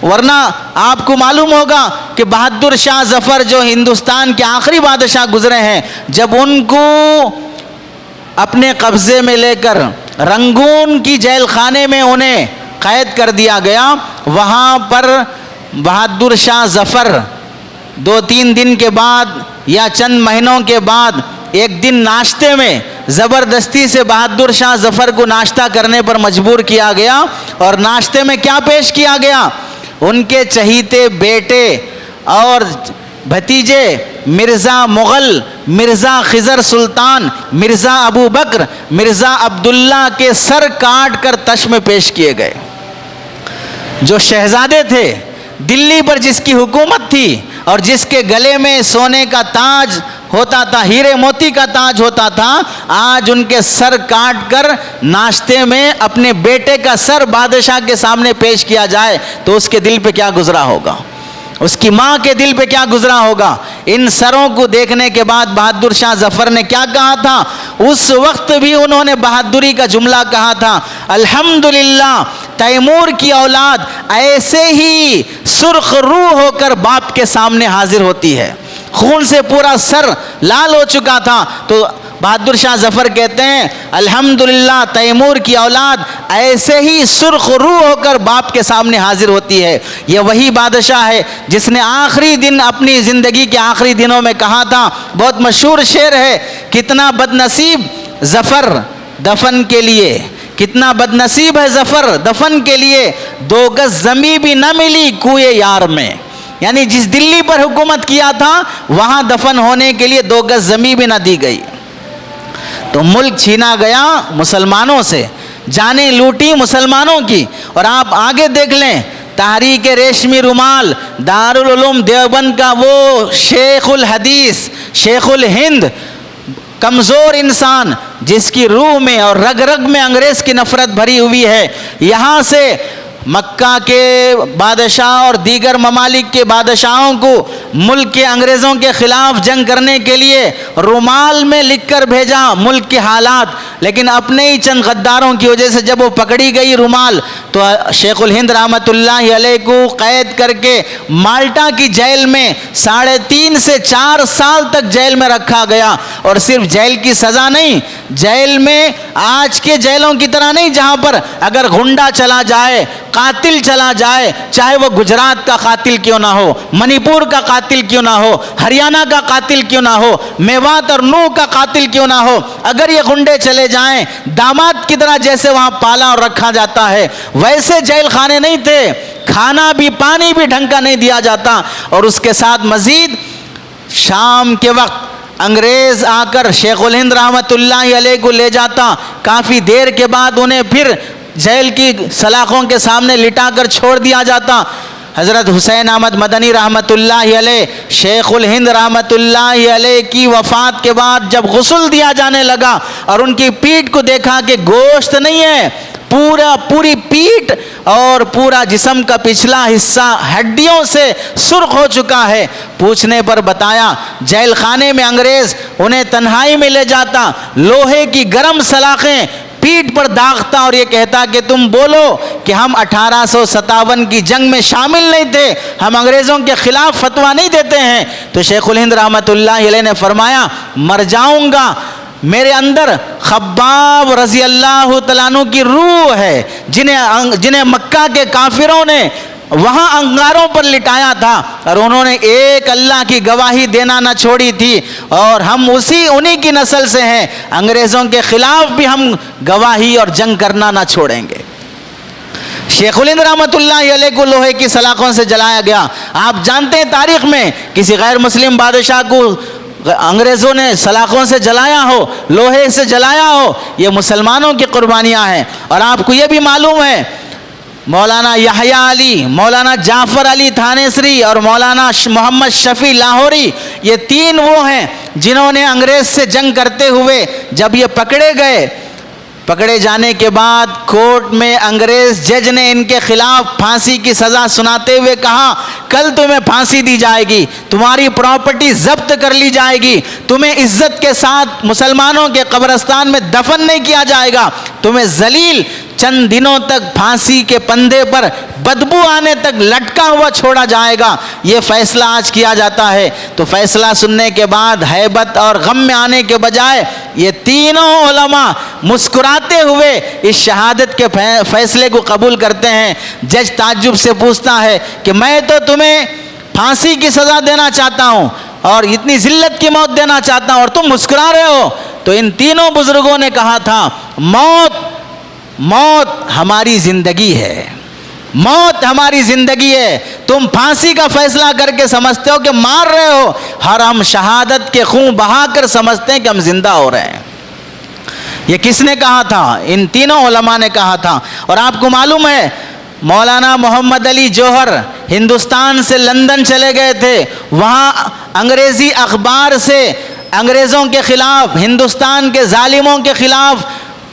वरना आपको मालूम होगा कि बहादुर शाह ज़फ़र जो हिंदुस्तान के आखिरी बादशाह गुजरे हैं, जब उनको अपने कब्ज़े में लेकर रंगून की जेल खाने में उन्हें कैद कर दिया गया, वहाँ पर बहादुर शाह ज़फ़र 2-3 दिन के बाद या चंद महीनों के बाद एक दिन नाश्ते में ज़बरदस्ती से बहादुर शाह ज़फ़र को नाश्ता करने पर मजबूर किया गया। और नाश्ते में क्या पेश किया गया? उनके चहीते बेटे और भतीजे मिर्ज़ा मुग़ल, मिर्ज़ा ख़िज़र सुल्तान, मिर्ज़ा अबू बकर, मिर्ज़ा अब्दुल्ला के सर काट कर तश में पेश किए गए। जो शहज़ादे थे, दिल्ली पर जिसकी हुकूमत थी और जिसके गले में सोने का ताज होता था, हीरे मोती का ताज होता था, आज उनके सर काट कर नाश्ते में अपने बेटे का सर बादशाह के सामने पेश किया जाए तो उसके दिल पे क्या गुजरा होगा, उसकी माँ के दिल पे क्या गुजरा होगा। इन सरों को देखने के बाद बहादुर शाह ज़फ़र ने क्या कहा था? उस वक्त भी उन्होंने बहादुरी का जुमला कहा था, अल्हम्दुलिल्लाह तैमूर की औलाद ऐसे ही सुर्ख रूह होकर बाप के सामने हाजिर होती है। खून से पूरा सर लाल हो चुका था तो बहादुर शाह ज़फ़र कहते हैं अल्हम्दुलिल्लाह तैमूर की औलाद ऐसे ही सुर्ख रूह होकर बाप के सामने हाजिर होती है। ये वही बादशाह है जिसने आखिरी दिन अपनी ज़िंदगी के आखिरी दिनों में कहा था, बहुत मशहूर शेर है, कितना बदनसीब ज़फ़र दफन के लिए, कितना बदनसीब है ज़फ़र दफन के लिए, 2 गज़ ज़मीं भी न मिली कुए यार में। यानी जिस दिल्ली पर हुकूमत किया था वहाँ दफन होने के लिए 2 गज़ ज़मीं भी न दी गई। तो मुल्क छीना गया मुसलमानों से, जानें लूटी मुसलमानों की। और आप आगे देख लें, तहरीक रेशमी रुमाल, दारुल उलूम देवबंद का वो शेखुल हदीस, शेखुल हिंद, कमज़ोर इंसान जिसकी रूह में और रग रग में अंग्रेज़ की नफ़रत भरी हुई है, यहाँ से मक्का के बादशाह और दीगर ममालिक के बादशाहों को मुल्क के अंग्रेज़ों के ख़िलाफ़ जंग करने के लिए रुमाल में लिख कर भेजा मुल्क के हालात, लेकिन अपने ही चंद गद्दारों की वजह से जब वो पकड़ी गई रुमाल तो शेखुल हिंद रहमतुल्लाहि अलैह को क़ैद करके माल्टा की जेल में 3.5 से 4 साल तक जेल में रखा गया। और सिर्फ जेल की सज़ा नहीं, जेल में आज के जेलों की तरह नहीं जहाँ पर अगर गुंडा चला जाए, कातिल चला जाए, चाहे वो गुजरात का कातिल क्यों ना हो, मणिपुर का कातिल क्यों ना हो, हरियाणा का कातिल क्यों ना हो, मेवात और नूह का कातिल क्यों ना हो, अगर ये गुंडे चले जाएं दामाद की तरह जैसे वहाँ पाला और रखा जाता है, वैसे जेल खाने नहीं थे। खाना भी पानी भी ढंग का नहीं दिया जाता। और उसके साथ मज़ीद शाम के वक्त अंग्रेज़ आकर शेखुल हिंद रहमतुल्लाहि अलैह को ले जाता, काफ़ी देर के बाद उन्हें फिर जेल की सलाखों के सामने लिटाकर छोड़ दिया जाता। हज़रत हुसैन अहमद मदनी रहमतुल्लाहि अलैह, शेखुल हिंद रहमतुल्लाहि अलैह की वफ़ात के बाद जब गुस्ल दिया जाने लगा और उनकी पीठ को देखा कि गोश्त नहीं है, पूरी पीठ और पूरा जिस्म का पिछला हिस्सा हड्डियों से सुर्ख हो चुका है, पूछने पर बताया जेल खाने में अंग्रेज़ उन्हें तन्हाई में ले जाता, लोहे की गर्म सलाखें पीठ पर दागता और ये कहता कि तुम बोलो कि हम 1857 की जंग में शामिल नहीं थे, हम अंग्रेज़ों के ख़िलाफ़ फतवा नहीं देते हैं। तो शेखुल हिंद रहमतुल्लाहि अलैह ने फरमाया, मर जाऊँगा, मेरे अंदर खब्बाब रज़ी अल्लाह तआला अन्हु की रूह है, जिन्हें मक्का के काफिरों ने वहाँ अंगारों पर लिटाया था और उन्होंने एक अल्लाह की गवाही देना न छोड़ी थी, और हम उन्हीं की नस्ल से हैं, अंग्रेज़ों के ख़िलाफ़ भी हम गवाही और जंग करना न छोड़ेंगे। शेखुल हिंद रहमतुल्लाहि अलैह को लोहे की सलाखों से जलाया गया। आप जानते हैं तारीख़ में किसी गैर मुस्लिम बादशाह को अंग्रेज़ों ने सलाखों से जलाया हो, लोहे से जलाया हो, ये मुसलमानों की कुर्बानियाँ हैं। और आपको ये भी मालूम है मौलाना यहया अली, मौलाना जाफ़र अली थानेसरी और मौलाना मोहम्मद शफ़ी लाहौरी, ये 3 वो हैं जिन्होंने अंग्रेज़ से जंग करते हुए जब ये पकड़े गए पकड़े जाने के बाद कोर्ट में अंग्रेज जज ने इनके खिलाफ फांसी की सज़ा सुनाते हुए कहा, कल तुम्हें फांसी दी जाएगी, तुम्हारी प्रॉपर्टी जब्त कर ली जाएगी, तुम्हें इज्जत के साथ मुसलमानों के कब्रिस्तान में दफन नहीं किया जाएगा, तुम्हें जलील चंद दिनों तक फांसी के पंधे पर बदबू आने तक लटका हुआ छोड़ा जाएगा। ये फैसला आज किया जाता है। तो फैसला सुनने के बाद हैबत और गम में आने के बजाय ये तीनों उलमा मुस्कुराते हुए इस शहादत के फैसले को कबूल करते हैं। जज ताज्जुब से पूछता है कि मैं तो तुम्हें फांसी की सज़ा देना चाहता हूँ और इतनी जिल्लत की मौत देना चाहता हूँ और तुम मुस्कुरा रहे हो। तो इन तीनों बुजुर्गों ने कहा था, मौत हमारी जिंदगी है, मौत हमारी जिंदगी है। तुम फांसी का फैसला करके समझते हो कि मार रहे हो, और हम शहादत के खून बहाकर समझते हैं कि हम जिंदा हो रहे हैं। ये किसने कहा था? इन तीनों उलमा ने कहा था। और आपको मालूम है मौलाना मोहम्मद अली जौहर हिंदुस्तान से लंदन चले गए थे। वहाँ अंग्रेज़ी अखबार से अंग्रेज़ों के ख़िलाफ़, हिंदुस्तान के जालिमों के ख़िलाफ़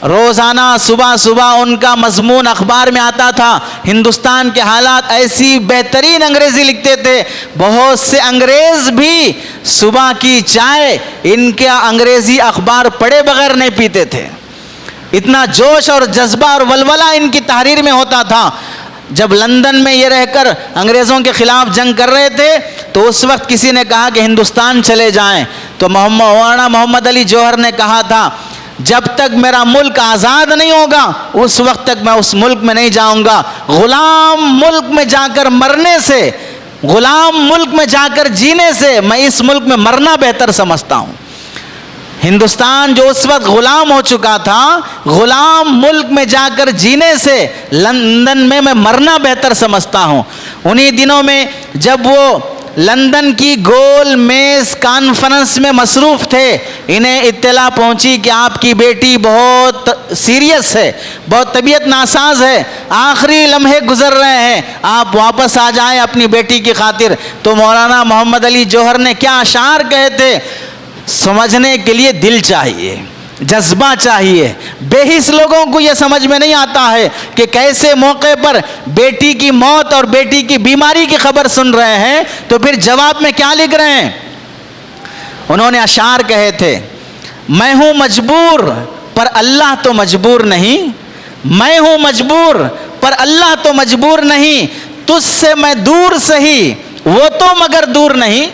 रोज़ाना सुबह सुबह उनका मजमून अखबार में आता था। हिंदुस्तान के हालात, ऐसी बेहतरीन अंग्रेज़ी लिखते थे, बहुत से अंग्रेज़ भी सुबह की चाय इनका अंग्रेज़ी अखबार पढ़े बगैर नहीं पीते थे। इतना जोश और जज्बा और वलवला इनकी तहरीर में होता था। जब लंदन में ये रहकर अंग्रेज़ों के ख़िलाफ़ जंग कर रहे थे तो उस वक्त किसी ने कहा कि हिंदुस्तान चले जाएं। तो मौलाना मोहम्मद अली जौहर ने कहा था, जब तक मेरा मुल्क आज़ाद नहीं होगा उस वक्त तक मैं उस मुल्क में नहीं जाऊंगा। गुलाम मुल्क में जाकर मरने से, गुलाम मुल्क में जाकर जीने से मैं इस मुल्क में मरना बेहतर समझता हूँ। हिंदुस्तान जो उस वक्त गुलाम हो चुका था, गुलाम मुल्क में जाकर जीने से लंदन में मैं मरना बेहतर समझता हूँ। उन्हीं दिनों में जब वो लंदन की गोल मेज कॉन्फ्रेंस में मसरूफ़ थे, इन्हें इत्तला पहुंची कि आपकी बेटी बहुत सीरियस है, बहुत तबीयत नासाज है, आखिरी लम्हे गुजर रहे हैं, आप वापस आ जाएं अपनी बेटी की खातिर। तो मौलाना मोहम्मद अली जौहर ने क्या अशार कहे थे? समझने के लिए दिल चाहिए, जज्बा चाहिए। बेहिस लोगों को यह समझ में नहीं आता है कि कैसे मौके पर बेटी की मौत और बेटी की बीमारी की खबर सुन रहे हैं तो फिर जवाब में क्या लिख रहे हैं? उन्होंने अशार कहे थे, मैं हूं मजबूर पर अल्लाह तो मजबूर नहीं, मैं हूं मजबूर पर अल्लाह तो मजबूर नहीं, तुझसे मैं दूर सही वो तो मगर दूर नहीं,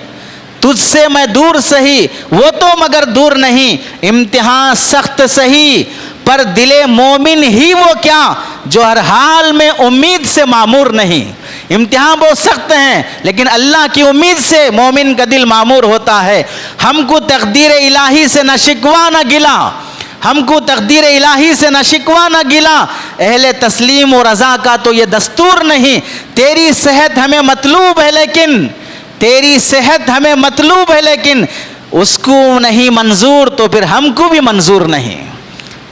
तुझसे मैं दूर सही वो तो मगर दूर नहीं, इम्तिहान सख्त सही पर दिले मोमिन ही वो क्या जो हर हाल में उम्मीद से मामूर नहीं। इम्तिहान बहुत सख्त हैं लेकिन अल्लाह की उम्मीद से मोमिन का दिल मामूर होता है। हमको तकदीर इलाही से न शिकवा न गिला, हमको तकदीर इलाही से न शिकवा न गिला, अहले तस्लीम और रज़ा का तो ये दस्तूर नहीं। तेरी सेहत हमें मतलूब है लेकिन, तेरी सेहत हमें मतलूब है लेकिन उसको नहीं मंजूर तो फिर हमको भी मंजूर नहीं।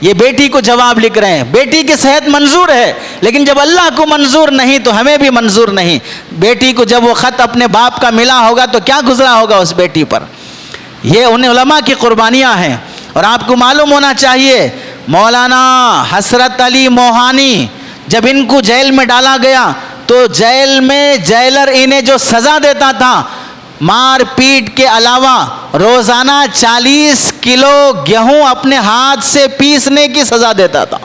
ये बेटी को जवाब लिख रहे हैं, बेटी की सेहत मंजूर है लेकिन जब अल्लाह को मंजूर नहीं तो हमें भी मंजूर नहीं। बेटी को जब वो ख़त अपने बाप का मिला होगा तो क्या गुजरा होगा उस बेटी पर। ये उन उलमा की कुर्बानियाँ हैं। और आपको मालूम होना चाहिए मौलाना हसरत अली मोहानी जब इनको जेल में डाला गया तो जेल में जेलर इन्हें जो सज़ा देता था, मार पीट के अलावा रोज़ाना 40 किलो गेहूं अपने हाथ से पीसने की सज़ा देता था।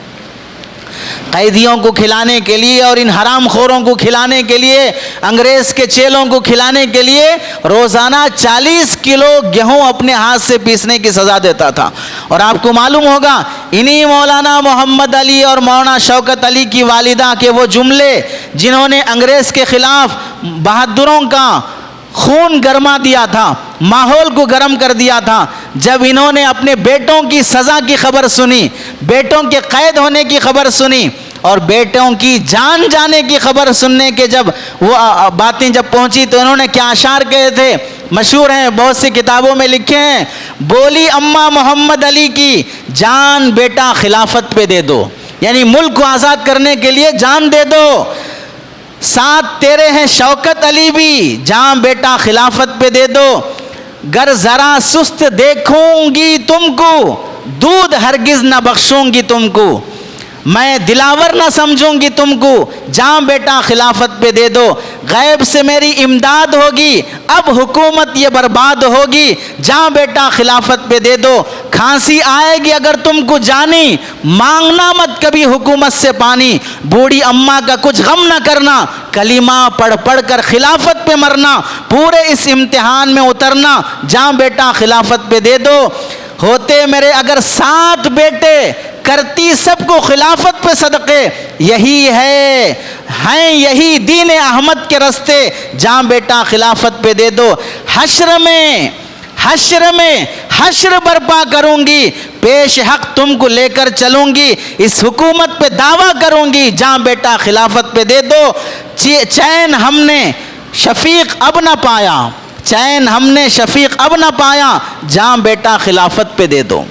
कैदियों को खिलाने के लिए और इन हरामखोरों को खिलाने के लिए, अंग्रेज़ के चेलों को खिलाने के लिए रोज़ाना 40 किलो गेहूं अपने हाथ से पीसने की सज़ा देता था। और आपको मालूम होगा इन्हीं मौलाना मोहम्मद अली और मौलाना शौकत अली की वालिदा के वो जुमले जिन्होंने अंग्रेज़ के ख़िलाफ़ बहादुरों का खून गरमा दिया था, माहौल को गर्म कर दिया था। जब इन्होंने अपने बेटों की सज़ा की खबर सुनी, बेटों के कैद होने की खबर सुनी और बेटों की जान जाने की खबर सुनने के जब वो बातें जब पहुंची तो इन्होंने क्या अशार कहे थे, मशहूर हैं, बहुत सी किताबों में लिखे हैं। बोली अम्मा मोहम्मद अली की, जान बेटा खिलाफत पे दे दो, यानी मुल्क को आज़ाद करने के लिए जान दे दो। साथ तेरे हैं शौकत अली भी, जान बेटा खिलाफत पे दे दो। गर ज़रा सुस्त देखूंगी तुमको दूध हरगिज न बख्शूंगी तुमको, मैं दिलावर न समझूंगी तुमको, जाम बेटा खिलाफत पे दे दो। गैब से मेरी इमदाद होगी, अब हुकूमत ये बर्बाद होगी, जाम बेटा खिलाफत पे दे दो। खांसी आएगी अगर तुमको जानी, मांगना मत कभी हुकूमत से पानी। बूढ़ी अम्मा का कुछ गम न करना, कलीमा पढ़ पढ़ कर खिलाफत पे मरना। पूरे इस इम्तिहान में उतरना, जाम बेटा खिलाफत पे दे दो। होते मेरे अगर 7 बेटे, करती सबको खिलाफत पे सदक़े। यही हैं यही दीन अहमद के रस्ते, जहाँ बेटा खिलाफत पे दे दो। हश्र में हश्र बर्पा करूंगी, पेश हक तुमको लेकर चलूंगी। इस हुकूमत पे दावा करूंगी, जहाँ बेटा खिलाफत पे दे दो। चैन हमने शफीक अब न पाया, चैन हमने शफीक अब न पाया, जहाँ बेटा खिलाफत पे दे दो।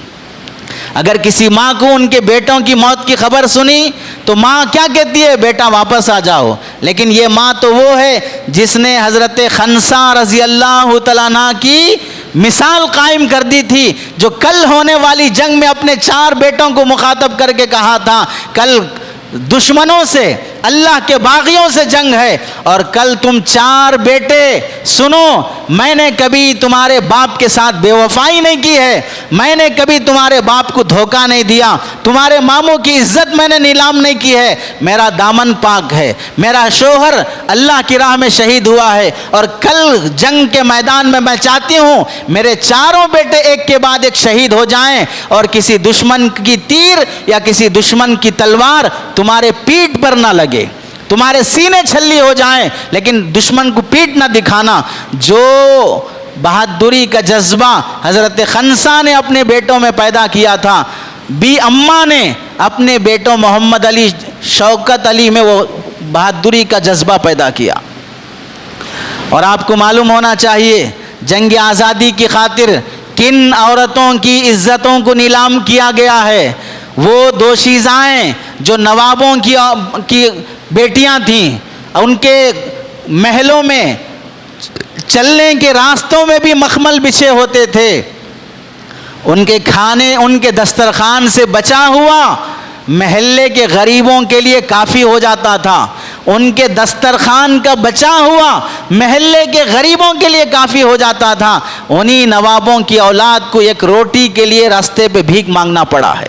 अगर किसी माँ को उनके बेटों की मौत की खबर सुनी तो माँ क्या कहती है, बेटा वापस आ जाओ। लेकिन ये माँ तो वो है जिसने हज़रत खनसा रज़ी अल्लाह तआला अन्हा की मिसाल कायम कर दी थी, जो कल होने वाली जंग में अपने 4 बेटों को मुखातब करके कहा था, कल दुश्मनों से, अल्लाह के बागियों से जंग है, और कल तुम 4 बेटे सुनो, मैंने कभी तुम्हारे बाप के साथ बेवफाई नहीं की है, मैंने कभी तुम्हारे बाप को धोखा नहीं दिया, तुम्हारे मामों की इज्जत मैंने नीलाम नहीं की है, मेरा दामन पाक है, मेरा शोहर अल्लाह की राह में शहीद हुआ है, और कल जंग के मैदान में मैं चाहती हूँ मेरे 4 बेटे एक के बाद एक शहीद हो जाएं, और किसी दुश्मन की तीर या किसी दुश्मन की तलवार तुम्हारे पीठ पर ना लगे, तुम्हारे सीने छल्ली हो जाएं, लेकिन दुश्मन को पीठ ना दिखाना। जो बहादुरी का जज्बा हज़रत खनसा ने अपने बेटों में पैदा किया था, बी अम्मा ने अपने बेटों मोहम्मद अली, शौकत अली में वो बहादुरी का जज्बा पैदा किया। और आपको मालूम होना चाहिए जंग आज़ादी की खातिर किन औरतों की इज्जतों को नीलाम किया गया है। वो दोशीज़ाएँ जो नवाबों की बेटियां थीं, उनके महलों में चलने के रास्तों में भी मखमल बिछे होते थे, उनके खाने उनके दस्तरखान से बचा हुआ महल्ले के गरीबों के लिए काफ़ी हो जाता था, उनके दस्तरखान का बचा हुआ महल्ले के गरीबों के लिए काफ़ी हो जाता था। उन्हीं नवाबों की औलाद को एक रोटी के लिए रास्ते पे भीख मांगना पड़ा है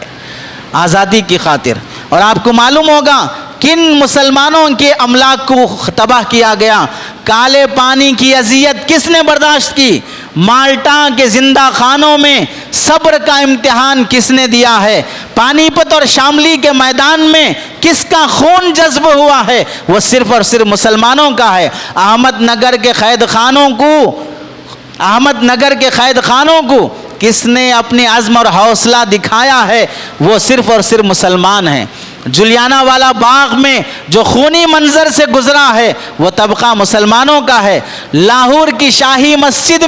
आज़ादी की खातिर। और आपको मालूम होगा किन मुसलमानों के अमलाक को तबाह किया गया। काले पानी की अजियत किसने बर्दाश्त की, माल्टा के जिंदा खानों में सब्र का इम्तिहान किसने दिया है, पानीपत और शामली के मैदान में किसका खून जज्ब हुआ है, वो सिर्फ और सिर्फ मुसलमानों का है। अहमदनगर के कैद खानों को किसने अपने अज़्म और हौसला दिखाया है, वो सिर्फ और सिर्फ मुसलमान हैं। जुलियाना वाला बाग में जो खूनी मंजर से गुजरा है, वो तबका मुसलमानों का है। लाहौर की शाही मस्जिद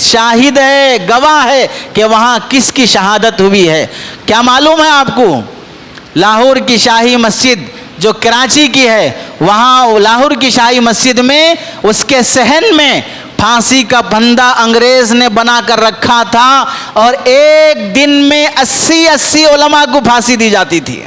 शाहिद है, गवाह है कि वहाँ किसकी शहादत हुई है। क्या मालूम है आपको, लाहौर की शाही मस्जिद जो कराची की है, वहाँ लाहौर की शाही मस्जिद में उसके सहन में फांसी का फंदा अंग्रेज ने बना कर रखा था, और एक दिन में 80 उलमा को फांसी दी जाती थी।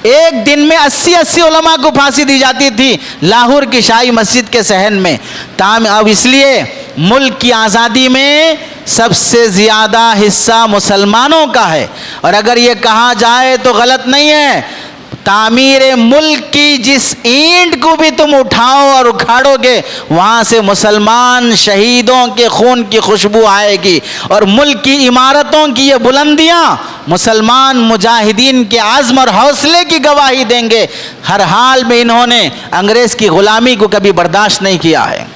एक दिन में 80 उलमा को फांसी दी जाती थी लाहौर की शाही मस्जिद के सहन में। अब इसलिए मुल्क की आज़ादी में सबसे ज़्यादा हिस्सा मुसलमानों का है। और अगर ये कहा जाए तो गलत नहीं है, तामीर मुल्क की जिस ईंट को भी तुम उठाओ और उखाड़ोगे, वहाँ से मुसलमान शहीदों के खून की खुशबू आएगी। और मुल्क की इमारतों की ये बुलंदियाँ मुसलमान मुजाहिदीन के आज़्म और हौसले की गवाही देंगे। हर हाल में इन्होंने अंग्रेज़ की ग़ुलामी को कभी बर्दाश्त नहीं किया है।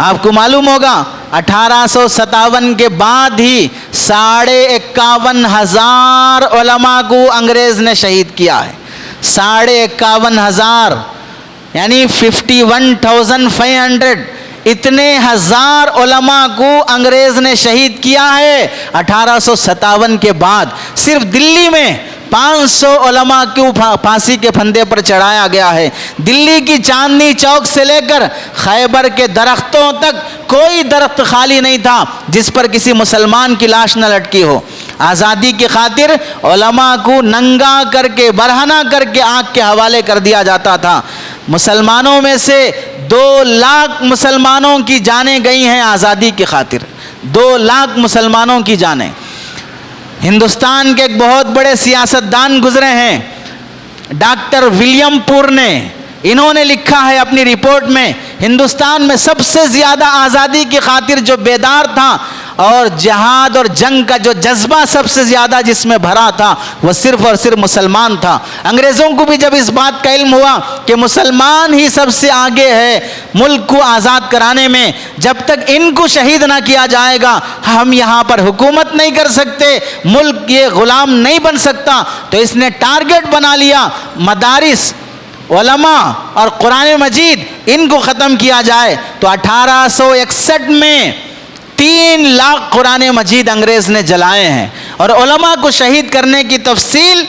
आपको मालूम होगा 1857 के बाद ही 51,500 उलमा को अंग्रेज़ ने शहीद किया है। 51,500 यानी 51,500 इतने हज़ार उलमा को अंग्रेज़ ने शहीद किया है 1857 के बाद। सिर्फ दिल्ली में 500 उलमा को फांसी के फंदे पर चढ़ाया गया है। दिल्ली की चांदनी चौक से लेकर खैबर के दरख्तों तक कोई दरख्त खाली नहीं था जिस पर किसी मुसलमान की लाश न लटकी हो। आज़ादी की खातिर उलमा को नंगा करके, बरहना करके आग के हवाले कर दिया जाता था। मुसलमानों में से 2 लाख मुसलमानों की जानें गई हैं आज़ादी की खातिर। 2 लाख मुसलमानों की जानें। हिंदुस्तान के एक बहुत बड़े सियासतदान गुजरे हैं, डॉक्टर विलियम पूर ने, इन्होंने लिखा है अपनी रिपोर्ट में, हिंदुस्तान में सबसे ज़्यादा आज़ादी की खातिर जो बेदार था और जिहाद और जंग का जो जज्बा सबसे ज़्यादा जिसमें भरा था वह सिर्फ़ और सिर्फ मुसलमान था। अंग्रेज़ों को भी जब इस बात का इल्म हुआ कि मुसलमान ही सबसे आगे है मुल्क को आज़ाद कराने में, जब तक इनको शहीद ना किया जाएगा हम यहाँ पर हुकूमत नहीं कर सकते, मुल्क ये ग़ुलाम नहीं बन सकता। तो इसने टारगेट बना लिया मदारिस, उलमा और कुरान मजीद इनको ख़त्म किया जाए। तो 1861 में 3 लाख कुरान मजीद अंग्रेज़ ने जलाए हैं। और उलमा को शहीद करने की तफसील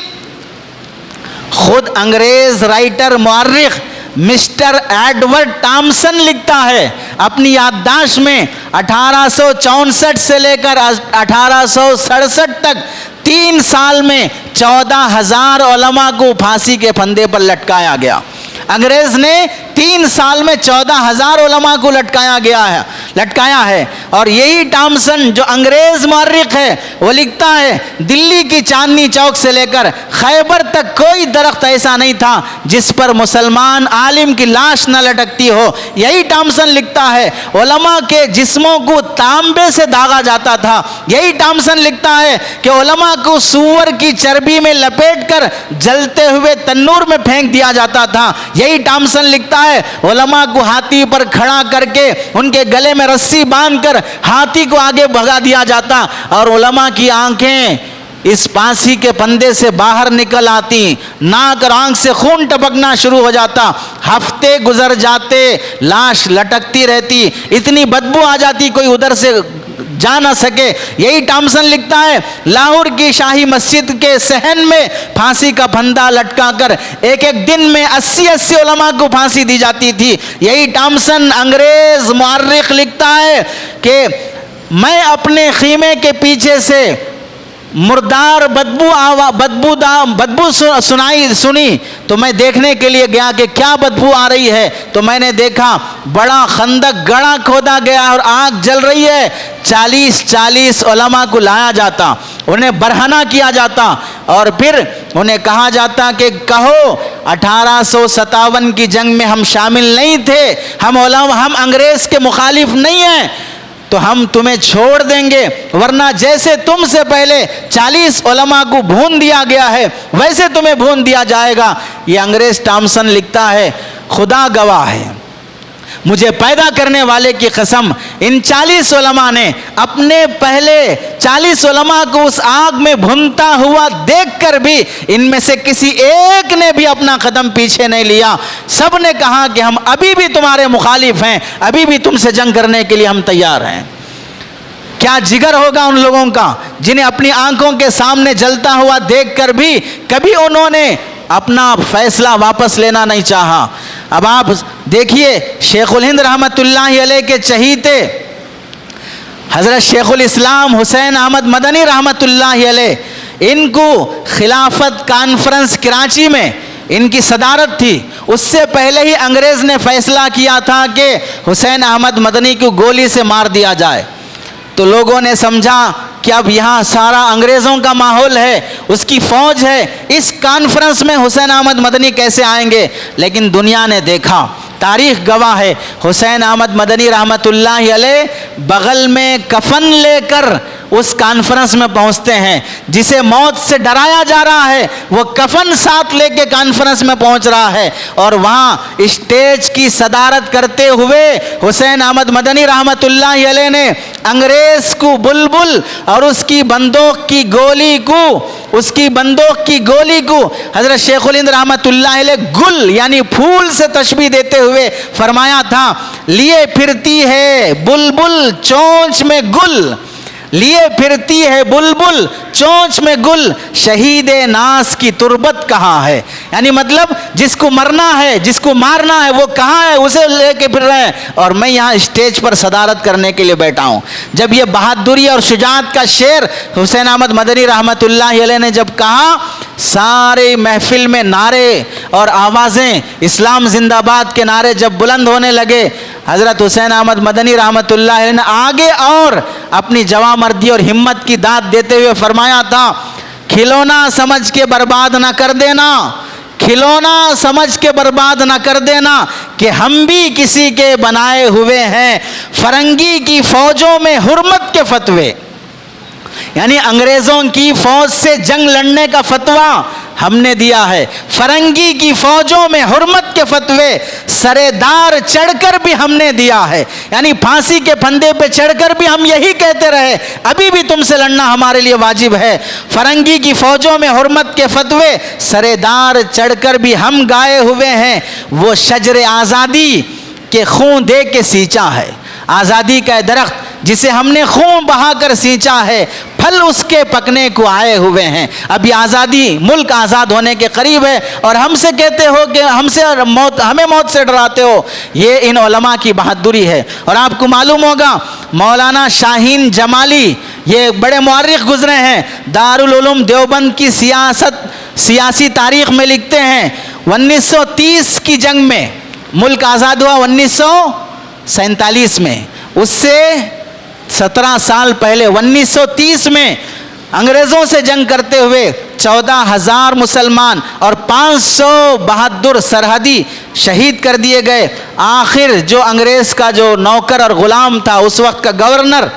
खुद अंग्रेज़ राइटर मुअर्रिख मिस्टर एडवर्ड टॉमसन लिखता है अपनी याददाश्त में। 1864 से लेकर 1867 तक 3 साल में 14,000 उलमा को फांसी के फंदे पर लटकाया गया। अंग्रेज़ ने 3 साल में 14,000 उलमा को लटकाया है। और यही टॉमसन जो अंग्रेज़ मुअर्रिख है वो लिखता है दिल्ली की चांदनी चौक से लेकर खैबर तक कोई दरख्त ऐसा नहीं था जिस पर मुसलमान आलिम की लाश न लटकती हो। यही टॉमसन लिखता है उलमा के जिस्मों को तांबे से दागा जाता था। यही टॉमसन लिखता है कि उलमा को सूअर की चर्बी में लपेट कर जलते हुए तन्नूर में फेंक दिया जाता था। यही टॉमसन लिखता है उलमा को हाथी पर खड़ा करके उनके गले में रस्सी बांधकर हाथी को आगे भगा दिया जाता और उलमा की आंखें इस फांसी के फंदे से बाहर निकल आती, नाक और आंख से खून टपकना शुरू हो जाता। हफ्ते गुजर जाते, लाश लटकती रहती, इतनी बदबू आ जाती कोई उधर से जा ना सके। यही टॉमसन लिखता है लाहौर की शाही मस्जिद के सहन में फांसी का फंदा लटकाकर एक दिन में 80 उलमा को फांसी दी जाती थी। यही टॉमसन अंग्रेज मुअर्रिख लिखता है कि मैं अपने खीमे के पीछे से मुर्दार बदबू सुनी तो मैं देखने के लिए गया कि क्या बदबू आ रही है। तो मैंने देखा बड़ा खंदक गड़ा खोदा गया और आग जल रही है। 40 उलमा को लाया जाता, उन्हें बरहना किया जाता और फिर उन्हें कहा जाता कि कहो 1857 की जंग में हम शामिल नहीं थे, हम अंग्रेज़ के मुखालिफ नहीं हैं, तो हम तुम्हें छोड़ देंगे, वरना जैसे तुमसे पहले 40 उलमा को भून दिया गया है वैसे तुम्हें भून दिया जाएगा। ये अंग्रेज टॉमसन लिखता है खुदा गवाह है, मुझे पैदा करने वाले की कसम, इन 40 उलमा ने अपने पहले 40 उलमा को उस आग में भुनता हुआ देखकर भी इनमें से किसी एक ने भी अपना कदम पीछे नहीं लिया। सब ने कहा कि हम अभी भी तुम्हारे मुखालिफ हैं, अभी भी तुमसे जंग करने के लिए हम तैयार हैं। क्या जिगर होगा उन लोगों का जिन्हें अपनी आंखों के सामने जलता हुआ देखकर भी कभी उन्होंने अपना फैसला वापस लेना नहीं चाहा। अब आप देखिए शेखुल हिंद रहमतुल्लाहि अलैह के चहीते हज़रत शेखुल इस्लाम हुसैन अहमद मदनी रहमतुल्लाहि अलैह, इनको खिलाफत कॉन्फ्रेंस कराची में इनकी सदारत थी। उससे पहले ही अंग्रेज़ ने फैसला किया था कि हुसैन अहमद मदनी को गोली से मार दिया जाए। तो लोगों ने समझा कि अब यहाँ सारा अंग्रेज़ों का माहौल है, उसकी फ़ौज है, इस कॉन्फ्रेंस में हुसैन अहमद मदनी कैसे आएंगे। लेकिन दुनिया ने देखा, तारीख़ गवाह है, हुसैन अहमद मदनी रहमतुल्लाहि अलैह बगल में कफन लेकर उस कॉन्फ्रेंस में पहुंचते हैं। जिसे मौत से डराया जा रहा है वो कफन साथ लेके कॉन्फ्रेंस में पहुंच रहा है और वहाँ स्टेज की सदारत करते हुए हुसैन अहमद मदनी रहमतुल्लाहि अलैह ने अंग्रेज़ को बुलबुल और उसकी बंदूक की गोली को हज़रत शेखुल हिंद रहमतुल्लाहि अलैह गुल यानी फूल से तशबीह देते हुए फरमाया था, लिए फिरती है बुलबुल चोंच में गुल, लिए फिरती है बुलबुल चोंच में गुल, शहीद नास की तुरबत कहाँ है। यानी मतलब जिसको मरना है, जिसको मारना है, वो कहाँ है, उसे लेके फिर रहे हैं और मैं यहाँ स्टेज पर सदारत करने के लिए बैठा हूँ। जब ये बहादुरी और शुजाअत का शेर हुसैन अहमद मदनी रहमतुल्लाह अलैह ने जब कहा, सारे महफिल में नारे और आवाज़ें, इस्लाम जिंदाबाद के नारे जब बुलंद होने लगे, हज़रत हुसैन अहमद मदनी रहमतुल्लाह अलैह ने आगे और अपनी जवामर्दी और हिम्मत की दाद देते हुए फरमाया था, खिलौना समझ के बर्बाद ना कर देना, खिलौना समझ के बर्बाद ना कर देना कि हम भी किसी के बनाए हुए हैं, फरंगी की फौजों में हुर्मत के फतवे। यानी अंग्रेज़ों की फौज से जंग लड़ने का फतवा हमने दिया है, फरंगी की फौजों में हुर्मत के फतवे सरेदार चढ़कर भी हमने दिया है। यानी फांसी के फंदे पे चढ़कर भी हम यही कहते रहे, अभी भी तुमसे लड़ना हमारे लिए वाजिब है। फरंगी की फौजों में हुर्मत के फतवे सरेदार चढ़कर भी हम गाए हुए हैं, वो शजर आज़ादी के खून दे के सींचा है। आज़ादी का दरख्त जिसे हमने खून बहाकर सींचा है, फल उसके पकने को आए हुए हैं। अभी आज़ादी, मुल्क आज़ाद होने के करीब है और हमसे कहते हो कि हमें मौत से डराते हो। ये इन उलमा की बहादुरी है। और आपको मालूम होगा मौलाना शाहीन जमाली, ये बड़े मुअर्रिख गुजरे हैं, दारुल उलूम देवबंद की सियासी तारीख़ में लिखते हैं, 1930 की जंग में मुल्क आज़ाद हुआ 1947 में, उससे 17 साल पहले 1930 में अंग्रेज़ों से जंग करते हुए 14,000 मुसलमान और 500 बहादुर सरहदी शहीद कर दिए गए। आखिर जो अंग्रेज़ का जो नौकर और ग़ुलाम था, उस वक्त का गवर्नर,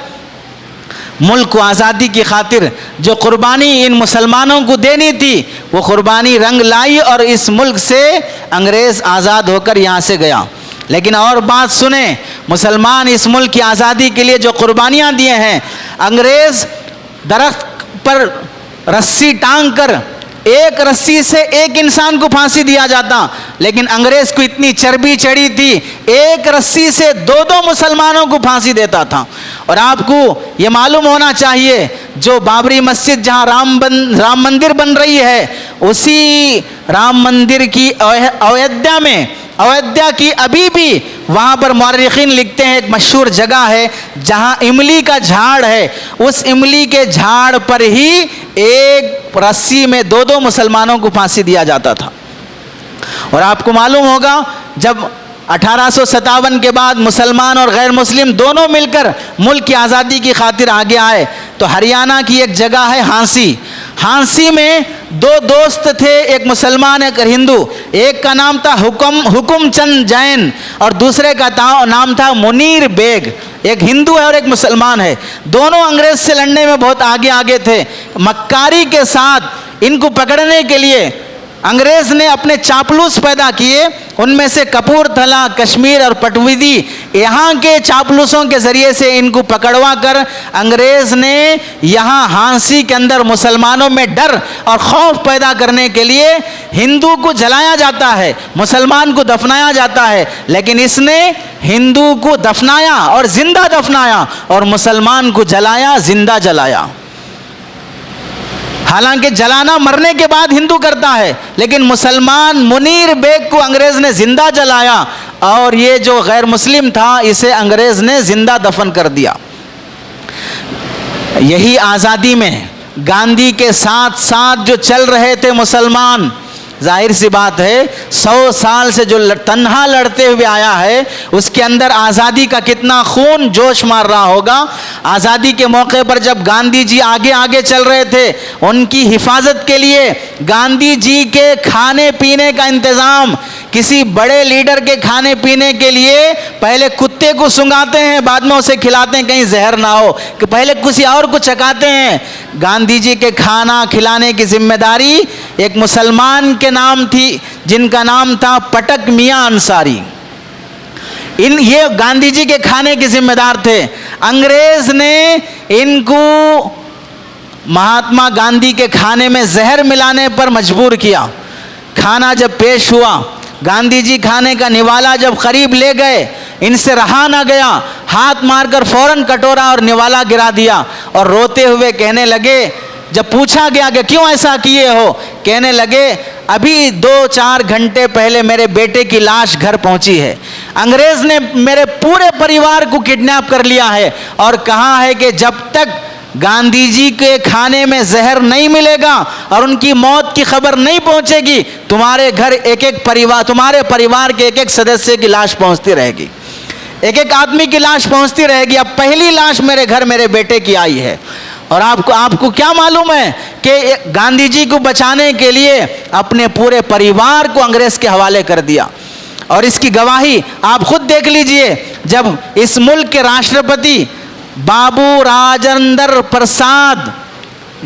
मुल्क को आज़ादी की खातिर जो कुर्बानी इन मुसलमानों को देनी थी, वो कुर्बानी रंग लाई और इस मुल्क से अंग्रेज़ आज़ाद होकर यहाँ से गया। लेकिन और बात सुने, मुसलमान इस मुल्क की आज़ादी के लिए जो कुर्बानियाँ दिए हैं, अंग्रेज़ दरख्त पर रस्सी टांग कर एक रस्सी से एक इंसान को फांसी दिया जाता, लेकिन अंग्रेज़ को इतनी चर्बी चढ़ी थी, एक रस्सी से 2-2 मुसलमानों को फांसी देता था। और आपको ये मालूम होना चाहिए, जो बाबरी मस्जिद जहाँ राम मंदिर बन रही है, उसी राम मंदिर की अयोध्या की अभी भी वहाँ पर मुअर्रिखीन लिखते हैं, एक मशहूर जगह है जहाँ इमली का झाड़ है, उस इमली के झाड़ पर ही एक रस्सी में 2-2 मुसलमानों को फांसी दिया जाता था। और आपको मालूम होगा जब 1857 के बाद मुसलमान और गैर मुस्लिम दोनों मिलकर मुल्क की आज़ादी की खातिर आगे आए, तो हरियाणा की एक जगह है हाँसी में 2 दोस्त थे, एक मुसलमान एक हिंदू। एक का नाम था हुकुम चंद जैन और दूसरे का नाम था मुनीर बेग। एक हिंदू है और एक मुसलमान है। दोनों अंग्रेज़ से लड़ने में बहुत आगे थे। मक्कारी के साथ इनको पकड़ने के लिए अंग्रेज़ ने अपने चापलूस पैदा किए, उनमें से कपूरथला, कश्मीर और पटवीदी, यहाँ के चापलूसों के ज़रिए से इनको पकड़वा कर अंग्रेज़ ने यहाँ हाँसी के अंदर मुसलमानों में डर और खौफ पैदा करने के लिए हिंदू को जलाया जाता है, मुसलमान को दफनाया जाता है, लेकिन इसने हिंदू को दफनाया और ज़िंदा दफनाया और मुसलमान को जलाया, ज़िंदा जलाया। हालांकि जलाना मरने के बाद हिंदू करता है, लेकिन मुसलमान मुनीर बेग को अंग्रेज़ ने ज़िंदा जलाया और ये जो गैर मुस्लिम था इसे अंग्रेज़ ने ज़िंदा दफन कर दिया। यही आज़ादी में गांधी के साथ साथ जो चल रहे थे मुसलमान, जाहिर सी बात है 100 साल से जो तन्हा लड़ते हुए आया है, उसके अंदर आज़ादी का कितना खून जोश मार रहा होगा। आज़ादी के मौके पर जब गांधी जी आगे चल रहे थे, उनकी हिफाजत के लिए गांधी जी के खाने पीने का इंतज़ाम, किसी बड़े लीडर के खाने पीने के लिए पहले कुत्ते को सूंघाते हैं, बाद में उसे खिलाते हैं कहीं जहर ना हो, कि पहले किसी और को चखाते हैं। गांधी जी के खाना खिलाने की जिम्मेदारी एक मुसलमान के नाम थी, जिनका नाम था पटक मियाँ अंसारी। ये गांधी जी के खाने के जिम्मेदार थे। अंग्रेज़ ने इनको महात्मा गांधी के खाने में जहर मिलाने पर मजबूर किया। खाना जब पेश हुआ, गांधी जी खाने का निवाला जब करीब ले गए, इनसे रहा ना गया, हाथ मारकर फौरन कटोरा और निवाला गिरा दिया और रोते हुए कहने लगे, जब पूछा गया कि क्यों ऐसा किए हो, कहने लगे अभी 2-4 घंटे पहले मेरे बेटे की लाश घर पहुंची है। अंग्रेज ने मेरे पूरे परिवार को किडनैप कर लिया है और कहा है कि जब तक गांधी जी के खाने में जहर नहीं मिलेगा और उनकी मौत की खबर नहीं पहुंचेगी, तुम्हारे घर एक एक परिवार, तुम्हारे परिवार के एक एक सदस्य की लाश पहुंचती रहेगी, एक एक आदमी की लाश पहुंचती रहेगी। अब पहली लाश मेरे घर मेरे बेटे की आई है। और आपको क्या मालूम है कि गांधी जी को बचाने के लिए अपने पूरे परिवार को अंग्रेज के हवाले कर दिया। और इसकी गवाही आप खुद देख लीजिए, जब इस मुल्क के राष्ट्रपति बाबू राजेंद्र प्रसाद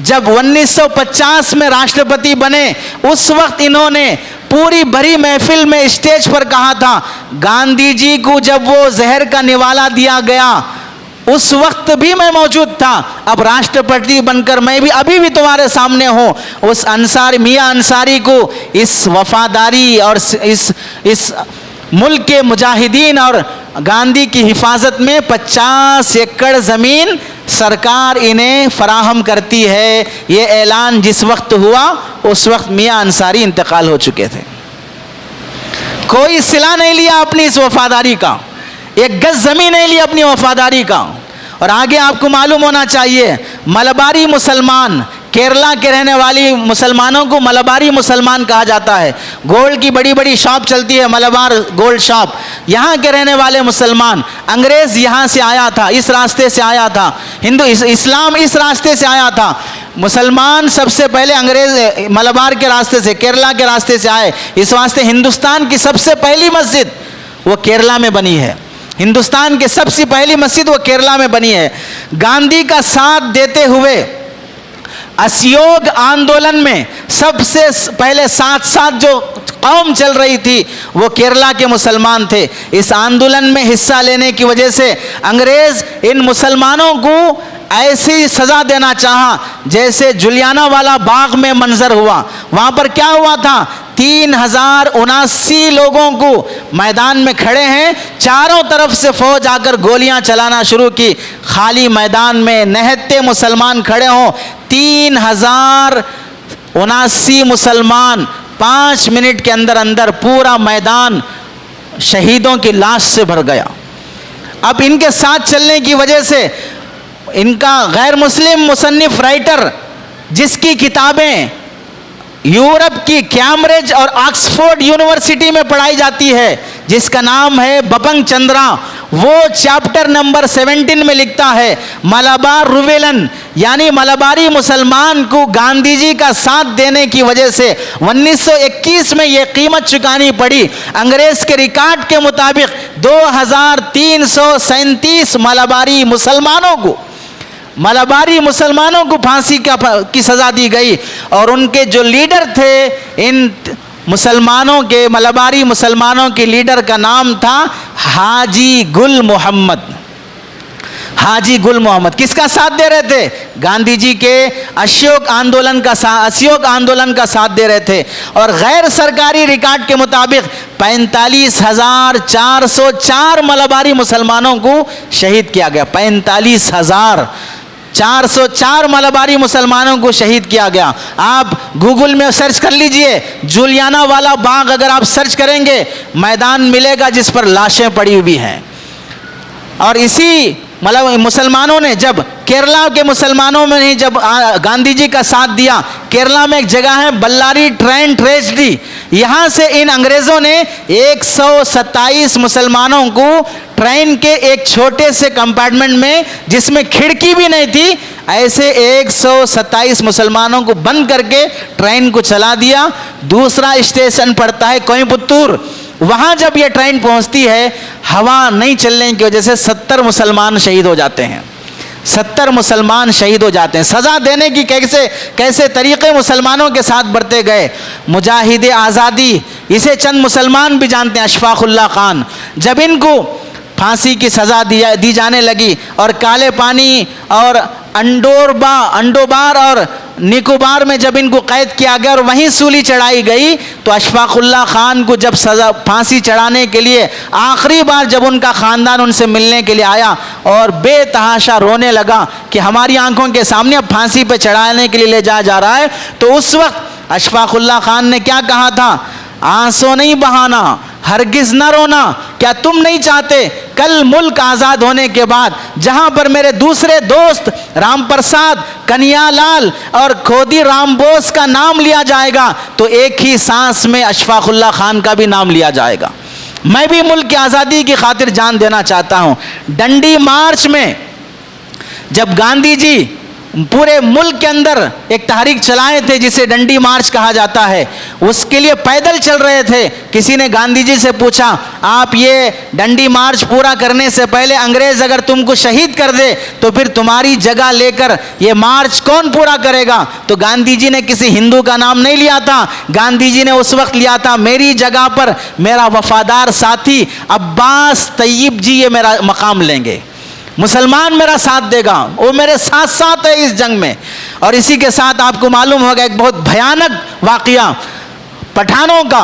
जब 1950 में राष्ट्रपति बने, उस वक्त इन्होंने पूरी भरी महफिल में स्टेज पर कहा था, गांधी जी को जब वो जहर का निवाला दिया गया उस वक्त भी मैं मौजूद था, अब राष्ट्रपति बनकर मैं भी अभी भी तुम्हारे सामने हूँ। उस अंसारी मियाँ अंसारी को इस वफादारी और इस मुल्क के मुजाहिदीन और गांधी की हिफाजत में 50 एकड़ ज़मीन सरकार इन्हें फराहम करती है। ये ऐलान जिस वक्त हुआ उस वक्त मियाँ अंसारी इंतकाल हो चुके थे। कोई सिला नहीं लिया अपनी इस वफादारी का, एक गज ज़मीन नहीं ली अपनी वफादारी का। और आगे आपको मालूम होना चाहिए, मलबारी मुसलमान, केरला के रहने वाली मुसलमानों को मलबारी मुसलमान कहा जाता है। गोल्ड की बड़ी बड़ी शॉप चलती है, मलबार गोल्ड शॉप। यहाँ के रहने वाले मुसलमान, अंग्रेज़ यहाँ से आया था, इस रास्ते से आया था, इस्लाम इस रास्ते से आया था। मुसलमान सबसे पहले अंग्रेज़ मलबार के रास्ते से, केरला के रास्ते से आए। इस वास्ते हिंदुस्तान की सबसे पहली मस्जिद वो केरला में बनी है। हिंदुस्तान की सबसे पहली मस्जिद वो केरला में बनी है। गांधी का साथ देते हुए असहयोग आंदोलन में सबसे पहले साथ जो कौम चल रही थी वो केरला के मुसलमान थे। इस आंदोलन में हिस्सा लेने की वजह से अंग्रेज इन मुसलमानों को ऐसी सज़ा देना चाहा जैसे जुलियाना वाला बाग में मंजर हुआ। वहाँ पर क्या हुआ था, 3079 लोगों को मैदान में खड़े हैं, चारों तरफ से फौज आकर गोलियां चलाना शुरू की। खाली मैदान में निहत्ते मुसलमान खड़े हों, 3079 मुसलमान 5 मिनट के अंदर अंदर पूरा मैदान शहीदों की लाश से भर गया। अब इनके साथ चलने की वजह से इनका गैर मुस्लिम मुसन्निफ राइटर जिसकी किताबें यूरोप की कैम्ब्रिज और ऑक्सफोर्ड यूनिवर्सिटी में पढ़ाई जाती है, जिसका नाम है बपंग चंद्रा, वो चैप्टर नंबर 17 में लिखता है, मलबार रुवेलन यानी मलबारी मुसलमान को गांधी जी का साथ देने की वजह से 1921 में ये कीमत चुकानी पड़ी। अंग्रेज के रिकॉर्ड के मुताबिक 2337 मलबारी मुसलमानों को फांसी की सज़ा दी गई। और उनके जो लीडर थे, इन मुसलमानों के मलबारी मुसलमानों के लीडर का नाम था हाजी गुल मोहम्मद। हाजी गुल मोहम्मद किसका साथ दे रहे थे? गांधी जी के असहयोग आंदोलन का साथ दे रहे थे। और गैर सरकारी रिकॉर्ड के मुताबिक 45,404 मलबारी मुसलमानों को शहीद किया गया। 45,404 मलबारी मुसलमानों को शहीद किया गया। आप गूगल में सर्च कर लीजिए, जुलियाना वाला बाग अगर आप सर्च करेंगे, मैदान मिलेगा जिस पर लाशें पड़ी हुई हैं। और इसी मुसलमानों ने जब केरला के मुसलमानों में ही जब गांधी जी का साथ दिया, केरला में एक जगह है बल्लारी ट्रेन ट्रेजडी, यहाँ से इन अंग्रेज़ों ने 127 मुसलमानों को ट्रेन के एक छोटे से कंपार्टमेंट में जिसमें खिड़की भी नहीं थी, ऐसे 127 मुसलमानों को बंद करके ट्रेन को चला दिया। दूसरा स्टेशन पड़ता है कोयम्बटूर, वहाँ जब ये ट्रेन पहुँचती है, हवा नहीं चलने की वजह से 70 मुसलमान शहीद हो जाते हैं। 70 मुसलमान शहीद हो जाते हैं। सज़ा देने की कैसे तरीक़े मुसलमानों के साथ बढ़ते गए। मुजाहिद आज़ादी, इसे चंद मुसलमान भी जानते हैं, अशफाक़ुल्लाह खान, जब इनको फांसी की सज़ा दी जाने लगी और काले पानी और अंडोबार और निकोबार में जब इनको कैद किया गया और वहीं सूली चढ़ाई गई, तो अशफाकुल्लाह खान को जब सज़ा फांसी चढ़ाने के लिए आखिरी बार जब उनका ख़ानदान उनसे मिलने के लिए आया और बेतहाशा रोने लगा कि हमारी आंखों के सामने अब फांसी पे चढ़ाने के लिए ले जाया जा रहा है, तो उस वक्त अशफाकुल्लाह खान ने क्या कहा था? आंसू नहीं बहाना, हरगिज न रोना। क्या तुम नहीं चाहते कल मुल्क आज़ाद होने के बाद जहां पर मेरे दूसरे दोस्त राम प्रसाद, कन्हैयालाल और खोदी राम बोस का नाम लिया जाएगा, तो एक ही सांस में अशफाकुल्लाह खान का भी नाम लिया जाएगा। मैं भी मुल्क की आज़ादी की खातिर जान देना चाहता हूं। डंडी मार्च में जब गांधी जी पूरे मुल्क के अंदर एक तहरीक चलाए थे जिसे डंडी मार्च कहा जाता है, उसके लिए पैदल चल रहे थे। किसी ने गांधी जी से पूछा, आप ये डंडी मार्च पूरा करने से पहले अंग्रेज अगर तुमको शहीद कर दे तो फिर तुम्हारी जगह लेकर ये मार्च कौन पूरा करेगा? तो गांधी जी ने किसी हिंदू का नाम नहीं लिया था, गांधी जी ने उस वक्त लिया था, मेरी जगह पर मेरा वफादार साथी अब्बास तैयब जी ये मेरा मकाम लेंगे, मुसलमान मेरा साथ देगा, वो मेरे साथ साथ है इस जंग में। और इसी के साथ आपको मालूम होगा एक बहुत भयानक वाक़या पठानों का,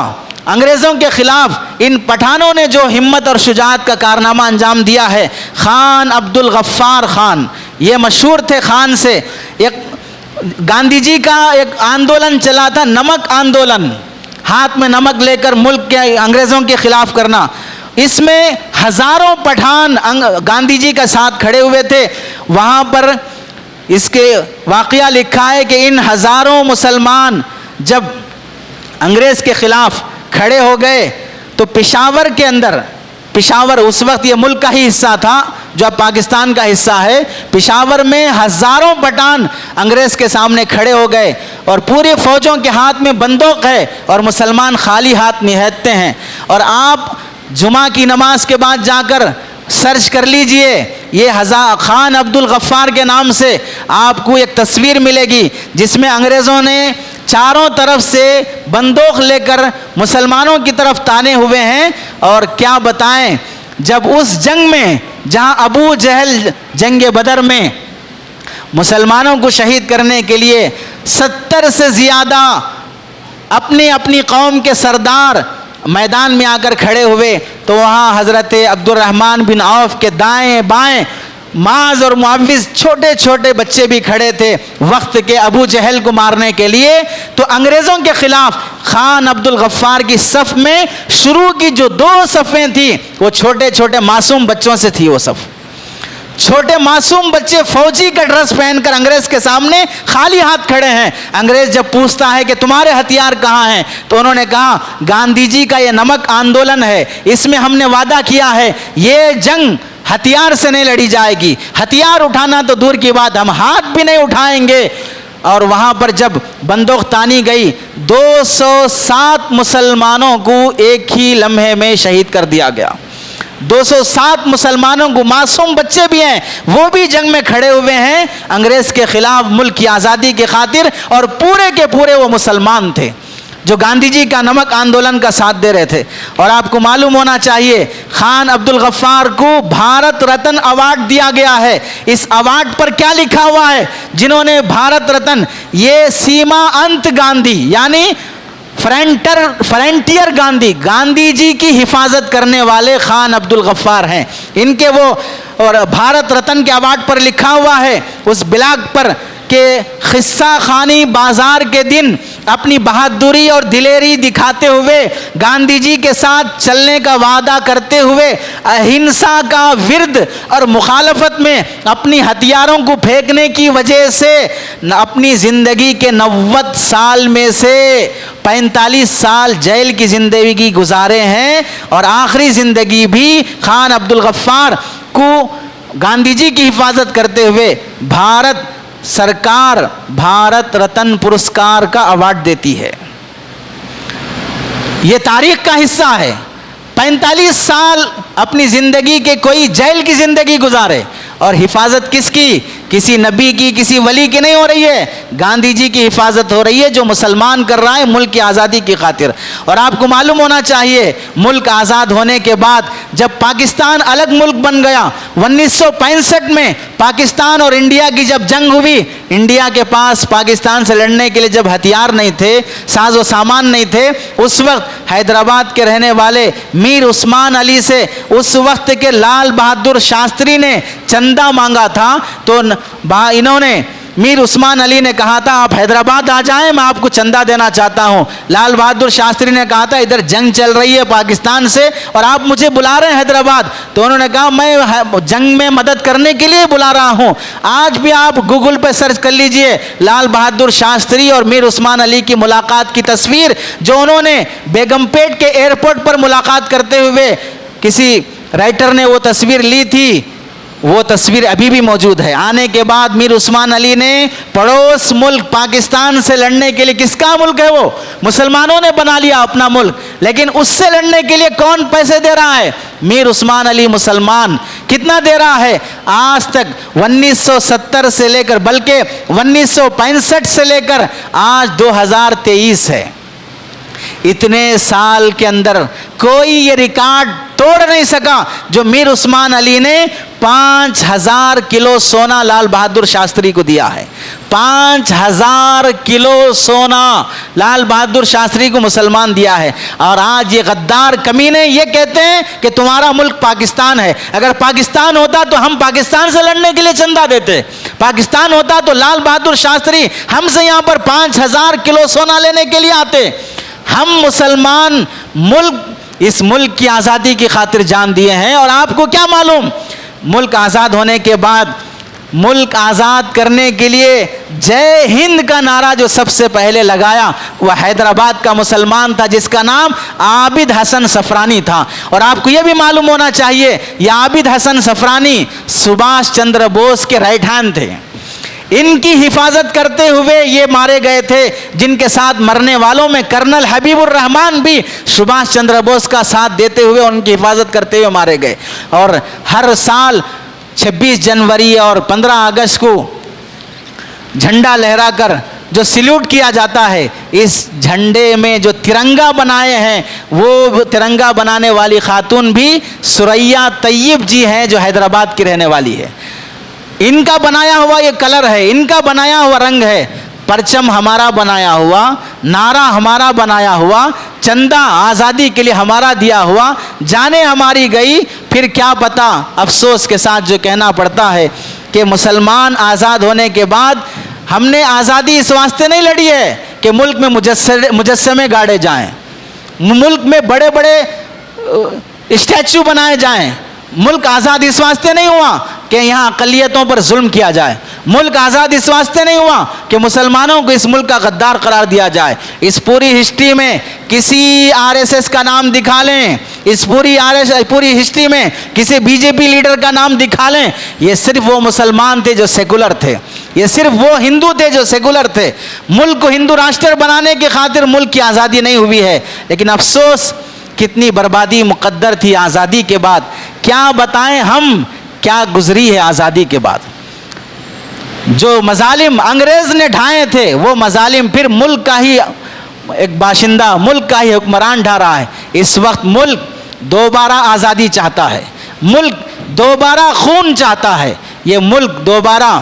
अंग्रेज़ों के ख़िलाफ़ इन पठानों ने जो हिम्मत और शुजाअत का कारनामा अंजाम दिया है। खान अब्दुल गफ्फार खान, ये मशहूर थे खान से। एक गांधी जी का एक आंदोलन चला था, नमक आंदोलन, हाथ में नमक लेकर मुल्क के अंग्रेज़ों के ख़िलाफ़ करना। इसमें हज़ारों पठान गांधी जी का साथ खड़े हुए थे। वहाँ पर इसके वाक़या लिखा है कि इन हज़ारों मुसलमान जब अंग्रेज़ के ख़िलाफ़ खड़े हो गए तो पेशावर के अंदर, पेशावर उस वक्त ये मुल्क का ही हिस्सा था जो अब पाकिस्तान का हिस्सा है, पेशावर में हज़ारों पठान अंग्रेज़ के सामने खड़े हो गए और पूरी फ़ौजों के हाथ में बंदूक है और मुसलमान खाली हाथ निहत्ते हैं। और आप जुमा की नमाज के बाद जाकर सर्च कर लीजिए, ये खान अब्दुल गफ्फार के नाम से आपको एक तस्वीर मिलेगी जिसमें अंग्रेज़ों ने चारों तरफ से बंदूक लेकर मुसलमानों की तरफ ताने हुए हैं। और क्या बताएं, जब उस जंग में जहां अबू जहल जंग बदर में मुसलमानों को शहीद करने के लिए 70 से ज़्यादा अपनी अपनी कौम के सरदार मैदान में आकर खड़े हुए, तो वहाँ हज़रत अब्दुर्रहमान बिन औफ के दाएं बाएं माज और मुआविज छोटे छोटे बच्चे भी खड़े थे वक्त के अबू जहल को मारने के लिए। तो अंग्रेज़ों के ख़िलाफ़ खान अब्दुल गफ्फार की सफ़ में शुरू की जो 2 सफ़ें थी वो छोटे छोटे मासूम बच्चों से थी। वो सफ़ छोटे मासूम बच्चे फौजी का ड्रेस पहनकर अंग्रेज़ के सामने खाली हाथ खड़े हैं। अंग्रेज़ जब पूछता है कि तुम्हारे हथियार कहाँ हैं, तो उन्होंने कहा गांधी जी का ये नमक आंदोलन है, इसमें हमने वादा किया है ये जंग हथियार से नहीं लड़ी जाएगी, हथियार उठाना तो दूर की बात, हम हाथ भी नहीं उठाएंगे। और वहाँ पर जब बंदूक तानी गई 207 मुसलमानों को एक ही लम्हे में शहीद कर दिया गया। 207 मुसलमानों को, मासूम बच्चे भी हैं, वो भी जंग में खड़े हुए हैं अंग्रेज़ के ख़िलाफ़ मुल्क की आज़ादी के खातिर, और पूरे के पूरे वो मुसलमान थे जो गांधी जी का नमक आंदोलन का साथ दे रहे थे। और आपको मालूम होना चाहिए खान अब्दुल गफ्फार को भारत रत्न अवार्ड दिया गया है। इस अवार्ड पर क्या लिखा हुआ है? जिन्होंने भारत रत्न, ये सीमा अंत गांधी यानी फ्रंटियर गांधी, गांधी जी की हिफाजत करने वाले खान अब्दुल गफ्फार हैं। इनके वो और भारत रत्न के अवार्ड पर लिखा हुआ है उस ब्लॉग पर कि खिस्सा खानी बाजार के दिन अपनी बहादुरी और दिलेरी दिखाते हुए, गांधी जी के साथ चलने का वादा करते हुए, अहिंसा का विरद और मुखालफत में अपनी हथियारों को फेंकने की वजह से अपनी ज़िंदगी के 90 साल में से 45 साल जेल की ज़िंदगी गुजारे हैं। और आखिरी ज़िंदगी भी खान अब्दुल गफ्फार को गांधी जी की हिफाजत करते हुए भारत सरकार भारत रत्न पुरस्कार का अवार्ड देती है। ये तारीख का हिस्सा है। 45 साल अपनी ज़िंदगी के कोई जेल की ज़िंदगी गुजारे और हिफाजत किसकी? किसी नबी की, किसी वली की नहीं हो रही है, गांधी जी की हिफाजत हो रही है जो मुसलमान कर रहा है मुल्क की आज़ादी की खातिर। और आपको मालूम होना चाहिए मुल्क आज़ाद होने के बाद जब पाकिस्तान अलग मुल्क बन गया 1965 में, पाकिस्तान और इंडिया की जब जंग हुई, इंडिया के पास पाकिस्तान से लड़ने के लिए जब हथियार नहीं थे, साजो सामान नहीं थे, उस वक्त हैदराबाद के रहने वाले मीर उस्मान अली से उस वक्त के लाल बहादुर शास्त्री ने चंदा मांगा था। तो इन्होंने मीर उस्मान अली ने कहा था आप हैदराबाद आ जाएं, मैं आपको चंदा देना चाहता हूं। लाल बहादुर शास्त्री ने कहा था इधर जंग चल रही है पाकिस्तान से और आप मुझे बुला रहे हैं हैदराबाद। तो उन्होंने कहा मैं जंग में मदद करने के लिए बुला रहा हूं। आज भी आप गूगल पे सर्च कर लीजिए लाल बहादुर शास्त्री और मीर उस्मान अली की मुलाकात की तस्वीर, जो उन्होंने बेगमपेट के एयरपोर्ट पर मुलाकात करते हुए किसी राइटर ने वो तस्वीर ली थी, वो तस्वीर अभी भी मौजूद है। आने के बाद मीर उस्मान अली ने पड़ोस मुल्क पाकिस्तान से लड़ने के लिए, किसका मुल्क है वो, मुसलमानों ने बना लिया अपना मुल्क, लेकिन उससे लड़ने के लिए कौन पैसे दे रहा है, मीर उस्मान अली मुसलमान। कितना दे रहा है, आज तक 1970 से लेकर, बल्कि 1965 से लेकर आज 2023 है, इतने साल के अंदर कोई ये रिकॉर्ड तोड़ नहीं सका जो मीर उस्मान अली ने 5000 किलो सोना लाल बहादुर शास्त्री को दिया है। 5000 किलो सोना लाल बहादुर शास्त्री को मुसलमान दिया है। और आज ये गद्दार कमीने ये कहते हैं कि तुम्हारा मुल्क पाकिस्तान है। अगर पाकिस्तान होता तो हम पाकिस्तान से लड़ने के लिए चंदा देते, पाकिस्तान होता तो लाल बहादुर शास्त्री हमसे यहाँ पर 5000 किलो सोना लेने के लिए आते। हम मुसलमान मुल्क, इस मुल्क की आज़ादी की खातिर जान दिए हैं। और आपको क्या मालूम, मुल्क आज़ाद होने के बाद, मुल्क आज़ाद करने के लिए जय हिंद का नारा जो सबसे पहले लगाया वह हैदराबाद का मुसलमान था जिसका नाम आबिद हसन सफरानी था। और आपको यह भी मालूम होना चाहिए यह आबिद हसन सफरानी सुभाष चंद्र बोस के राइट हैंड थे। इनकी हिफाजत करते हुए ये मारे गए थे, जिनके साथ मरने वालों में कर्नल हबीबुर रहमान भी सुभाष चंद्र बोस का साथ देते हुए उनकी हिफाजत करते हुए मारे गए। और हर साल 26 जनवरी और 15 अगस्त को झंडा लहराकर जो सैल्यूट किया जाता है, इस झंडे में जो तिरंगा बनाए हैं वो तिरंगा बनाने वाली खातून भी सुरैया तैयब जी हैं जो हैदराबाद की रहने वाली है। इनका बनाया हुआ ये कलर है, इनका बनाया हुआ रंग है, परचम हमारा बनाया हुआ, नारा हमारा बनाया हुआ, चंदा आज़ादी के लिए हमारा दिया हुआ, जाने हमारी गई, फिर क्या पता। अफसोस के साथ जो कहना पड़ता है कि मुसलमान आज़ाद होने के बाद हमने आज़ादी इस वास्ते नहीं लड़ी है कि मुल्क में मुजस्समे गाड़े जाएं, मुल्क में बड़े बड़े स्टैचू बनाए जाएं। मुल्क आज़ाद इस वास्ते नहीं हुआ कि यहाँ अक़लियतों पर जुल्म किया जाए। मुल्क आज़ाद इस वास्ते नहीं हुआ कि मुसलमानों को इस मुल्क का गद्दार करार दिया जाए। इस पूरी हिस्ट्री में किसी आरएसएस का नाम दिखा लें, इस पूरी हिस्ट्री में किसी बीजेपी लीडर का नाम दिखा लें, ये सिर्फ वो मुसलमान थे जो सेकुलर थे, ये सिर्फ वो हिंदू थे जो सेकुलर थे। मुल्क को हिंदू राष्ट्र बनाने की खातिर मुल्क की आज़ादी नहीं हुई है। लेकिन अफसोस कितनी बर्बादी मुक़द्दर थी आज़ादी के बाद, क्या बताएं हम क्या गुजरी है आज़ादी के बाद। जो मजालिम अंग्रेज़ ने ढाए थे वो मजालिम फिर मुल्क का ही एक बाशिंदा, मुल्क का ही हुक्मरान ढा रहा है। इस वक्त मुल्क दोबारा आज़ादी चाहता है, मुल्क दोबारा खून चाहता है, ये मुल्क दोबारा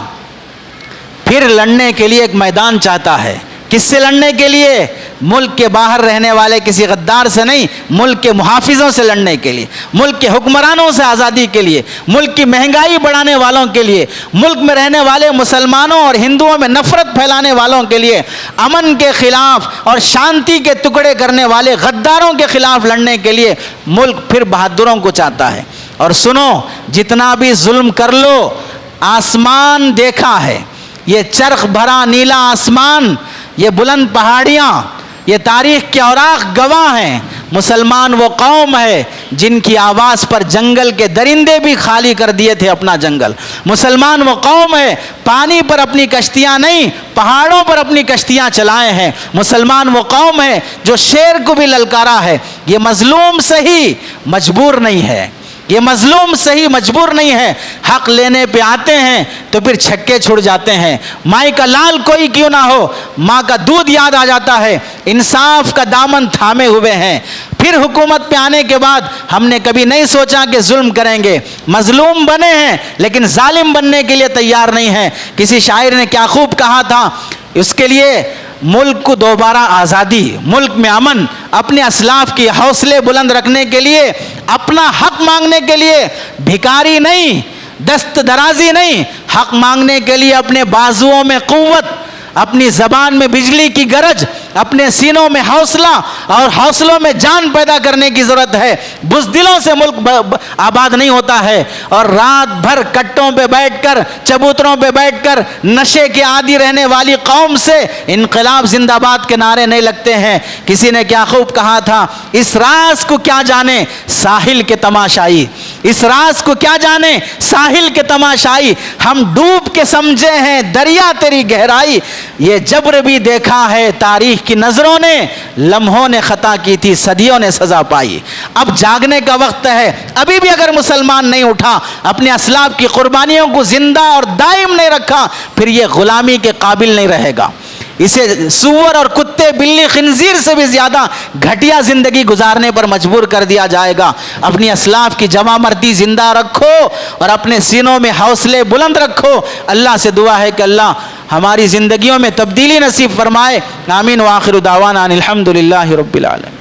फिर लड़ने के लिए एक मैदान चाहता है। किससे लड़ने के लिए? मुल्क के बाहर रहने वाले किसी गद्दार से नहीं, मुल्क के मुहाफिजों से लड़ने के लिए, मुल्क के हुक्मरानों से आज़ादी के लिए, मुल्क की महंगाई बढ़ाने वालों के लिए, मुल्क में रहने वाले मुसलमानों और हिंदुओं में नफरत फैलाने वालों के लिए, अमन के ख़िलाफ़ और शांति के टुकड़े करने वाले गद्दारों के ख़िलाफ़ लड़ने के लिए मुल्क फिर बहादुरों को चाहता है। और सुनो, जितना भी जुल्म कर लो, आसमान देखा है, ये चरख भरा नीला आसमान, ये बुलंद पहाड़ियाँ, ये तारीख़ के औराक गवाह हैं। मुसलमान वो कौम है जिनकी आवाज़ पर जंगल के दरिंदे भी खाली कर दिए थे अपना जंगल। मुसलमान वो कौम है पानी पर अपनी कश्तियाँ नहीं, पहाड़ों पर अपनी कश्तियाँ चलाए हैं। मुसलमान वो कौम है जो शेर को भी ललकारा है। ये मजलूम सही मजबूर नहीं है, ये मजलूम सही मजबूर नहीं है। हक लेने पे आते हैं तो फिर छक्के छुड़ जाते हैं। माई का लाल कोई क्यों ना हो, माँ का दूध याद आ जाता है। इंसाफ का दामन थामे हुए हैं, फिर हुकूमत पे आने के बाद हमने कभी नहीं सोचा कि जुल्म करेंगे। मजलूम बने हैं लेकिन जालिम बनने के लिए तैयार नहीं हैं। किसी शायर ने क्या खूब कहा था, इसके लिए मुल्क को दोबारा आज़ादी, मुल्क में अमन, अपने असलाफ की हौसले बुलंद रखने के लिए, अपना हक मांगने के लिए भिखारी नहीं, दस्त दराजी नहीं, हक मांगने के लिए अपने बाजुओं में कुव्वत, अपनी ज़बान में बिजली की गरज, अपने सीनों में हौसला और हौसलों में जान पैदा करने की ज़रूरत है। बुज़दिलों से मुल्क आबाद नहीं होता है। और रात भर कट्टों पे बैठकर, चबूतरों पे बैठकर नशे के आदी रहने वाली कौम से इनकलाब जिंदाबाद के नारे नहीं लगते हैं। किसी ने क्या खूब कहा था, इस राज को क्या जाने साहिल के तमाशाई, इस राज को क्या जाने साहिल के तमाशाई, हम डूब के समझे हैं दरिया तेरी गहराई, ये जब्र भी देखा है तारीख की नजरों ने, लम्हों ने खता की थी सदियों ने सजा पाई। अब जागने का वक्त है। अभी भी अगर मुसलमान नहीं उठा, अपने असलाफ की कुर्बानियों को जिंदा और दायम नहीं रखा, फिर ये गुलामी के काबिल नहीं रहेगा। इसे सूअर और कुत्ते, बिल्ली, खिंजीर से भी ज्यादा घटिया जिंदगी गुजारने पर मजबूर कर दिया जाएगा। अपनी असलाफ की जमा मर्दी जिंदा रखो और अपने सीनों में हौसले बुलंद रखो। अल्लाह से दुआ है कि अल्लाह हमारी ज़िंदगियों में तब्दीली नसीब फरमाए। आमीन व आखिर दावाना अनिल हम्दुलिल्लाहि रब्बिल आलमीन।